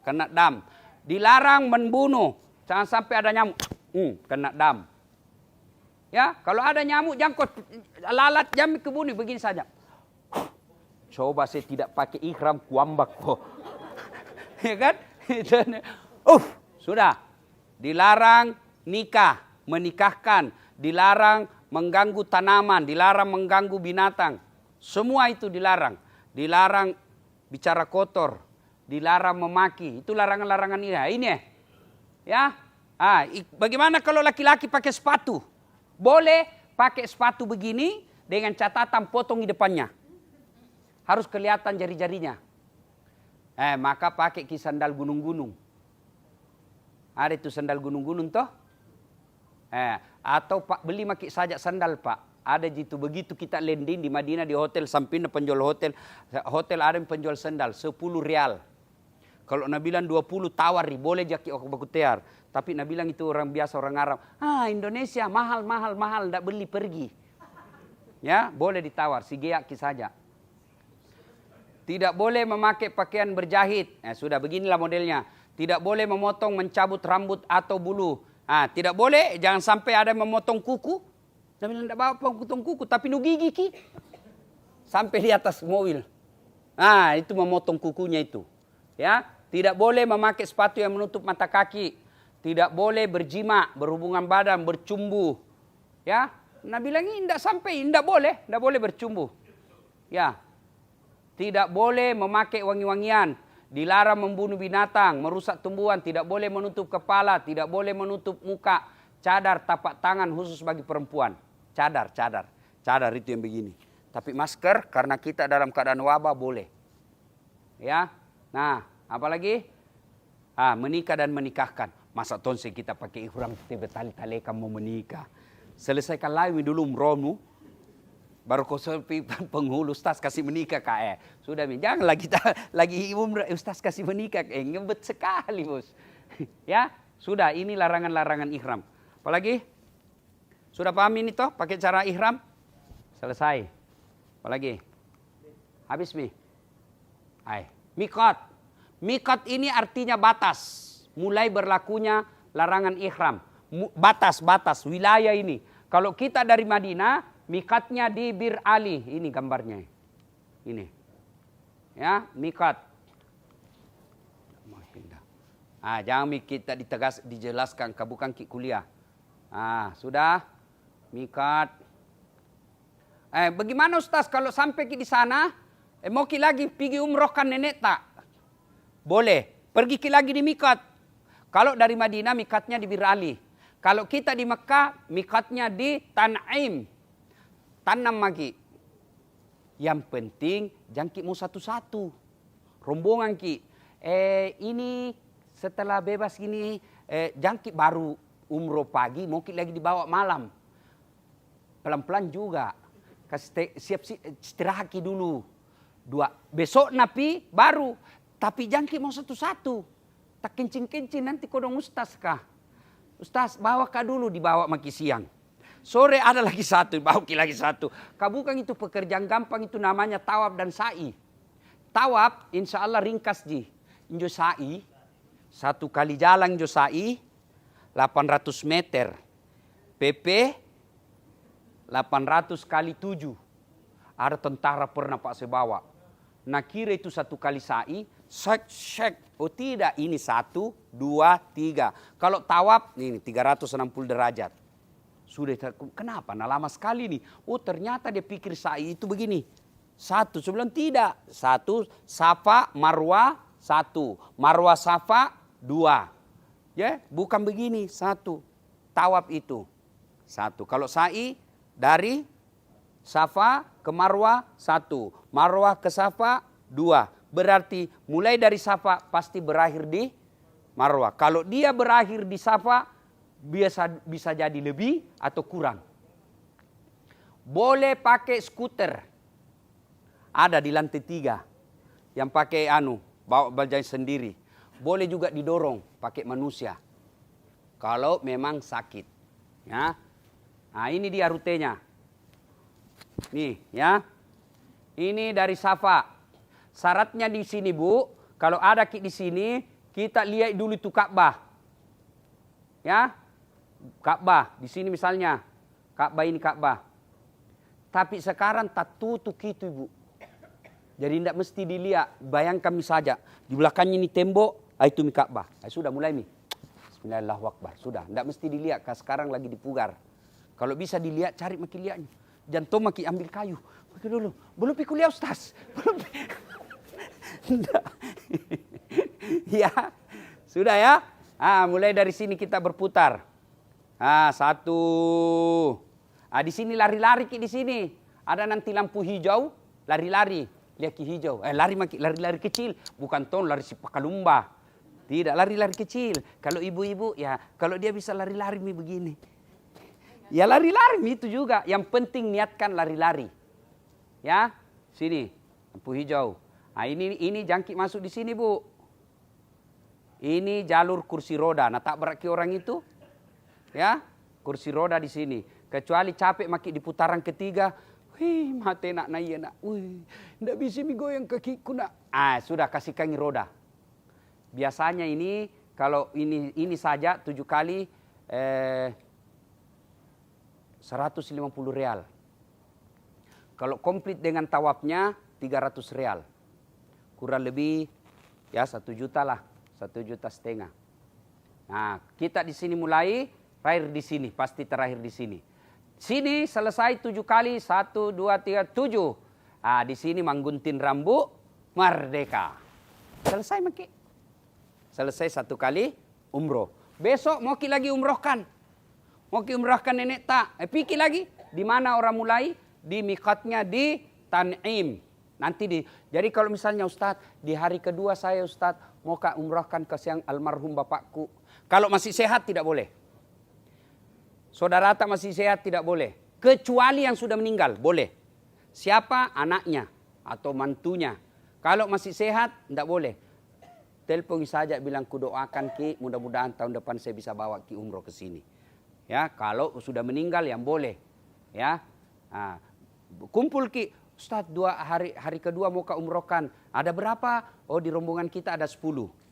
kena dam. Dilarang membunuh, jangan sampai ada nyamuk, kena dam. Ya, kalau ada nyamuk jangkut, lalat jamik kebunuh begini saja. Coba saya tidak pakai ihram kuambak kok. Ya kan? Sudah. Dilarang nikah, menikahkan, dilarang mengganggu tanaman, dilarang mengganggu binatang. Semua itu dilarang. Dilarang bicara kotor, dilarang memaki. Itu larangan-larangan ini. Ya. Bagaimana kalau laki-laki pakai sepatu? Boleh pakai sepatu begini dengan catatan potong di depannya. Harus kelihatan jari-jarinya. Maka pakai sandal gunung-gunung. Ada itu sandal gunung-gunung toh? Atau Pak beli maki saja sandal Pak. Ada gitu begitu kita landing di Madinah di hotel samping penjual hotel ada yang penjual sandal 10 real. Kalau Nabi bilang 20 tawari boleh jaki bakutear. Tapi Nabi bilang itu orang biasa orang Arab. Indonesia mahal enggak beli pergi. Ya, boleh ditawar, si geaki saja. Tidak boleh memakai pakaian berjahit. Sudah beginilah modelnya. Tidak boleh memotong, mencabut rambut atau bulu. Tidak boleh, jangan sampai ada yang memotong kuku. Nabi bilang, tidak bawa potong kuku, tapi nu gigi ki. Sampai di atas mobil. Itu memotong kukunya itu. Ya, tidak boleh memakai sepatu yang menutup mata kaki. Tidak boleh berjima, berhubungan badan, bercumbu. Ya, Nabi bilang ini tidak boleh bercumbu. Ya. Tidak boleh memakai wangi-wangian, dilarang membunuh binatang, merusak tumbuhan, tidak boleh menutup kepala, tidak boleh menutup muka, cadar, tapak tangan khusus bagi perempuan. Cadar itu yang begini. Tapi masker karena kita dalam keadaan wabah boleh. Ya, nah apalagi menikah dan menikahkan. Masa tonse kita pakai ihram tali-talekan mau menikah. Selesaikan lawi dulu umrohmu. Baru kau sepi penghulu Ustaz kasih menikah kak Sudah janganlah kita lagi umrah Ustaz kasih menikah ngebet sekali bos. Ya, sudah ini larangan-larangan ihram. Apalagi? Sudah paham ini toh pakai cara ihram? Selesai. Apalagi? Habis mi? Mikot. Mikot ini artinya batas. Mulai berlakunya larangan ihram. Batas wilayah ini. Kalau kita dari Madinah, mikatnya di Bir Ali. Ini gambarnya. Ini. Ya, mikat. Jangan kita dijelaskan. Bukan kuliah. Sudah. Mikat. Bagaimana Ustaz kalau sampai di sana, mau lagi pergi umrohkan nenek tak? Boleh. Pergi lagi di mikat. Kalau dari Madinah, mikatnya di Bir Ali. Kalau kita di Mekah, mikatnya di Tan'im. Tanam lagi. Yang penting jangkit mau satu-satu. Rombongan ki. Ini setelah bebas gini jangkit baru umroh pagi mau lagi dibawa malam. Pelan-pelan juga. Kasih siap istirahat dulu. 2. Besok napi baru. Tapi jangkit mau satu-satu. Tak kencing-kencing nanti kodong Ustaz kah. Ustaz bawa kah dulu dibawa maki siang. Sore ada lagi satu, bawa lagi satu. Bukan itu pekerjaan gampang itu namanya tawaf dan sa'i. Tawaf insya Allah ringkas ji. Injo sa'i, 1 kali jalan injo sa'i, 800 meter. PP, 800 kali 7. Ada tentara pernah Pak saya bawa. Nah kira itu 1 kali sa'i, shek. Oh tidak, ini 1, 2, 3. Kalau tawaf, ini 360 derajat. Sudah, kenapa? Nah lama sekali nih. Oh ternyata dia pikir sa'i itu begini. 1, sebelum tidak. 1, Safa, Marwah, 1. Marwah, Safa, 2. Ya, bukan begini, 1. Tawaf itu. 1. Kalau sa'i dari Safa ke Marwah, 1. Marwah ke Safa, 2. Berarti mulai dari Safa pasti berakhir di Marwah. Kalau dia berakhir di Safa, bisa jadi lebih atau kurang. Boleh pakai skuter. Ada di lantai 3. Yang pakai bawa bajai sendiri. Boleh juga didorong pakai manusia. Kalau memang sakit. Ya. Nah ini dia rutenya. Nih ya. Ini dari Safa. Syaratnya di sini Bu, kalau ada di sini, kita lihat dulu itu Ka'bah. Ya. Ka'bah, di sini misalnya. Ka'bah ini Ka'bah. Tapi sekarang tak tutup itu Ibu. Jadi tidak mesti dilihat. Bayangkan saja, di belakangnya ini tembok, itu Ka'bah. Sudah mulai nih. Bismillahirrahmanirrahim. Sudah, tidak mesti dilihat, sekarang lagi dipugar. Kalau bisa dilihat, cari maki lihatnya. Jantung maki ambil kayu. Maki dulu. Belum pi kuliah Ustaz. Belum. Ya, sudah ya. Mulai dari sini kita berputar. 1. Di sini lari-lari di sini. Ada nanti lampu hijau, lari-lari. Lihat hijau. Lari-lari kecil, bukan lari si pakalumba. Tidak, lari-lari kecil. Kalau ibu-ibu ya, kalau dia bisa lari-lari begini. Ya lari-lari itu juga. Yang penting niatkan lari-lari. Ya, sini lampu hijau. Ini jangkit masuk di sini Bu. Ini jalur kursi roda. Nah tak berat orang itu, ya kursi roda di sini. Kecuali capek maki di putaran ketiga, Wih, mati nak na iya nak. Wih, ndak bisa mi goyang kakiku nak. Ah, sudah kasih kangi roda. Biasanya ini kalau ini saja 7 kali 150 real. Kalau komplit dengan tawafnya 300 real. Kurang lebih ya 1 juta lah, 1,5 juta. Nah, kita di sini mulai, terakhir di sini, pasti terakhir di sini. Sini selesai 7 kali, 1, 2, 3, 7. Ah, di sini mangguntin rambut, merdeka. Selesai maki. Selesai 1 kali umroh. Besok mau ki lagi umrohkan. Mau ki umrohkan nenek tak? Pikir lagi. Di mana orang mulai? Di mikatnya di Tan'im. Jadi kalau misalnya Ustadz, di hari kedua saya Ustadz mau umrohkan ke siang almarhum bapakku. Kalau masih sehat tidak boleh. Saudara tak masih sehat tidak boleh. Kecuali yang sudah meninggal, boleh. Siapa? Anaknya atau mantunya. Kalau masih sehat, tidak boleh. Telepon saja bilang ku doakan ki, mudah-mudahan tahun depan saya bisa bawa ki umroh ke sini. Ya, kalau sudah meninggal yang boleh. Ya, kumpul ki, Ustadz hari kedua mau ke umrohkan. Ada berapa? Oh di rombongan kita ada 10.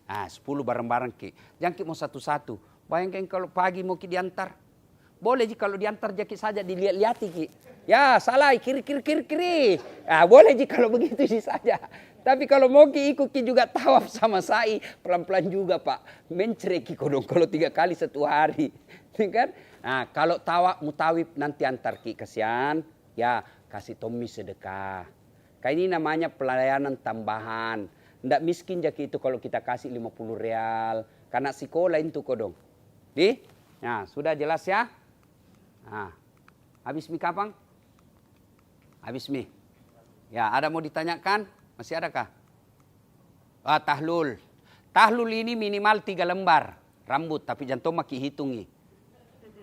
10 bareng-bareng ki. Jangan ki mau satu-satu. Bayangkan kalau pagi mau ki diantar. Boleh ji kalau diantar jaki saja dilihat-lihati ki. Ya salah kiri. Boleh ji kalau begitu sih saja. Tapi kalau mau ki ikut ki juga tawaf sama sa'i. Pelan-pelan juga Pak. Mencereki kodong kalau 3 kali 1 hari. Kan? Nah kalau tawaf mutawif nanti antar ki kasihan. Ya kasih Tommy sedekah. Kayak ini namanya pelayanan tambahan. Ndak miskin jaki itu kalau kita kasih 50 real. Karena sekolah itu kodong. Nah sudah jelas ya. Nah, habis mi kapan? Habis mi. Ya ada mau ditanyakan? Masih adakah? Tahlul. Tahlul ini minimal 3 lembar rambut. Tapi jangan maki hitungi.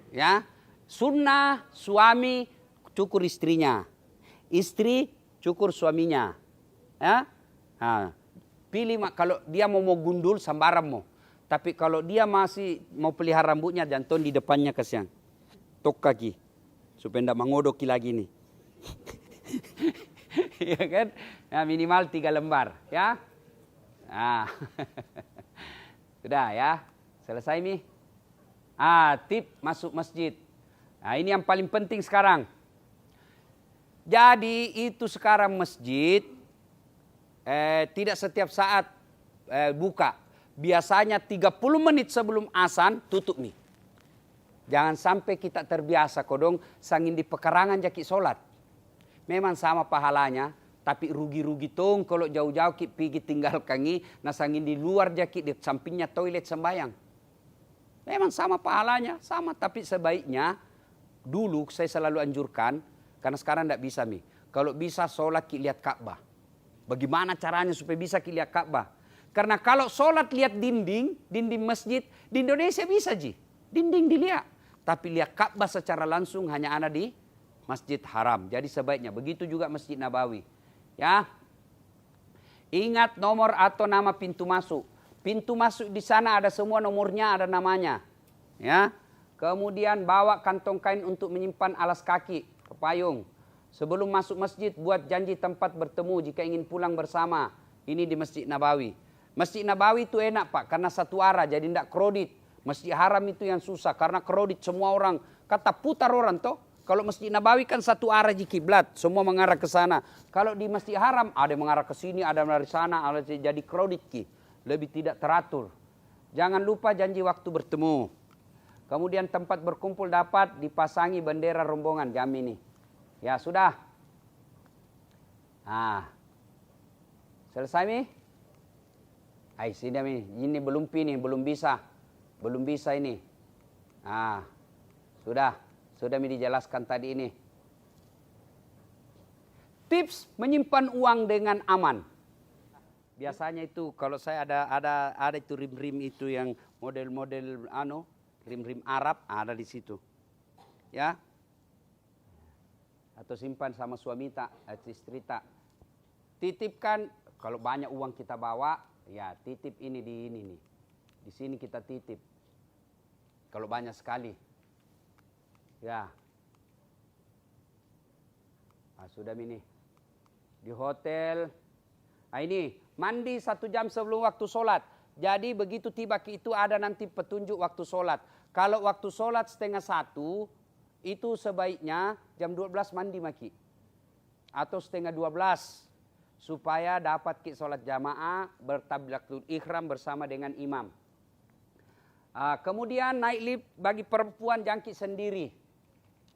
Ya. Sunnah suami cukur istrinya. Istri cukur suaminya. Ya. Nah, pilih kalau dia mau gundul sambaran mau. Tapi kalau dia masih mau pelihara rambutnya janton di depannya kasihan. Tok kaki. Supaya tidak mengodoki lagi nih. Ya kan? Nah, minimal 3 lembar. Ya. Nah. Sudah ya. Selesai nih. Tip masuk masjid. Nah ini yang paling penting sekarang. Jadi itu sekarang masjid tidak setiap saat buka. Biasanya 30 menit sebelum azan tutup nih. Jangan sampai kita terbiasa kodong sangin di pekarangan jaki sholat. Memang sama pahalanya, tapi rugi-rugi tong kalau jauh-jauh pergi tinggal kangi, nah sangin di luar jaki di sampingnya toilet sembayang. Memang sama pahalanya, sama tapi sebaiknya dulu saya selalu anjurkan, karena sekarang tidak bisa mi. Kalau bisa sholat lihat Ka'bah. Bagaimana caranya supaya bisa lihat Ka'bah? Karena kalau sholat lihat dinding masjid, di Indonesia bisa ji. Dinding dilihat. Tapi lihat Ka'bah secara langsung hanya ada di Masjid Haram. Jadi sebaiknya. Begitu juga Masjid Nabawi. Ya. Ingat nomor atau nama pintu masuk. Pintu masuk di sana ada semua nomornya, ada namanya. Ya. Kemudian bawa kantong kain untuk menyimpan alas kaki, payung. Sebelum masuk masjid buat janji tempat bertemu jika ingin pulang bersama. Ini di Masjid Nabawi. Masjid Nabawi itu enak Pak, karena satu arah jadi tidak kredit. Masjid Haram itu yang susah, karena kredit semua orang. Kata putar orang toh. Kalau Masjid Nabawi kan satu arah di kiblat, semua mengarah ke sana. Kalau di Masjid Haram ada yang mengarah ke sini, ada yang dari sana, ada jadi kredit ki. Lebih tidak teratur. Jangan lupa janji waktu bertemu. Kemudian tempat berkumpul dapat dipasangi bendera rombongan, jamin nih. Ya sudah. Selesai nih? Sini nih, ini belum belum bisa. Belum bisa ini. Sudah dijelaskan tadi ini. Tips menyimpan uang dengan aman. Biasanya itu kalau saya ada itu rim-rim itu yang model-model rim-rim Arab ada di situ. Ya. Atau simpan sama suami tak, istri tak. Titipkan kalau banyak uang kita bawa, ya titip ini di ini nih. Di sini kita titip. Kalau banyak sekali. Ya. Sudah ini. Di hotel. Ini, mandi 1 jam sebelum waktu sholat. Jadi begitu tiba itu ada nanti petunjuk waktu sholat. Kalau waktu sholat 12:30, itu sebaiknya jam 12 mandi maki. Atau 11:30. Supaya dapat ki sholat jamaah bertakbiratul ihram bersama dengan imam. Kemudian naik lift bagi perempuan jangkit sendiri.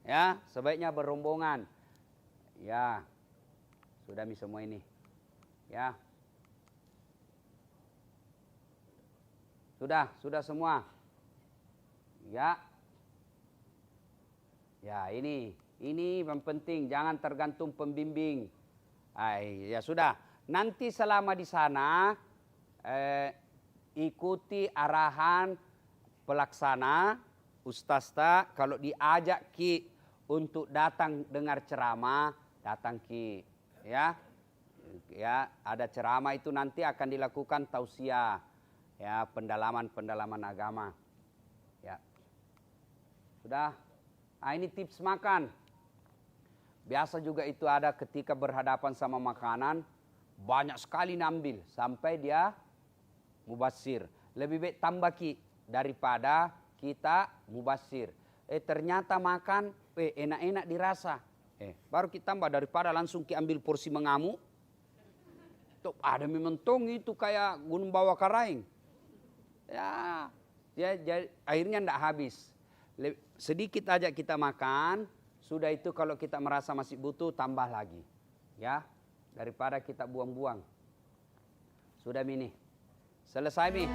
Ya, sebaiknya berombongan. Ya, sudah semua ini. Ya. Sudah semua. Ya. Ya, ini yang penting, jangan tergantung pembimbing. Ya sudah. Nanti selama di sana ikuti arahan pelaksana ustazah. Kalau diajak ki untuk datang dengar ceramah, datang ki. Ya. Ya, ada ceramah itu nanti akan dilakukan tausiah. Ya, pendalaman agama. Ya. Sudah. Ini tips makan. Biasa juga itu ada ketika berhadapan sama makanan, banyak sekali nambil sampai dia mubazir. Lebih baik tambah ki daripada kita mubazir. Ternyata makan enak-enak dirasa. Baru kita tambah daripada langsung ki ambil porsi mengamuk. Tuh, ada mementong itu kayak gunung bawah karaing. Ya, akhirnya ndak habis. Sedikit aja kita makan, sudah itu kalau kita merasa masih butuh tambah lagi. Ya, daripada kita buang-buang. Sudah ini. Selesai nih.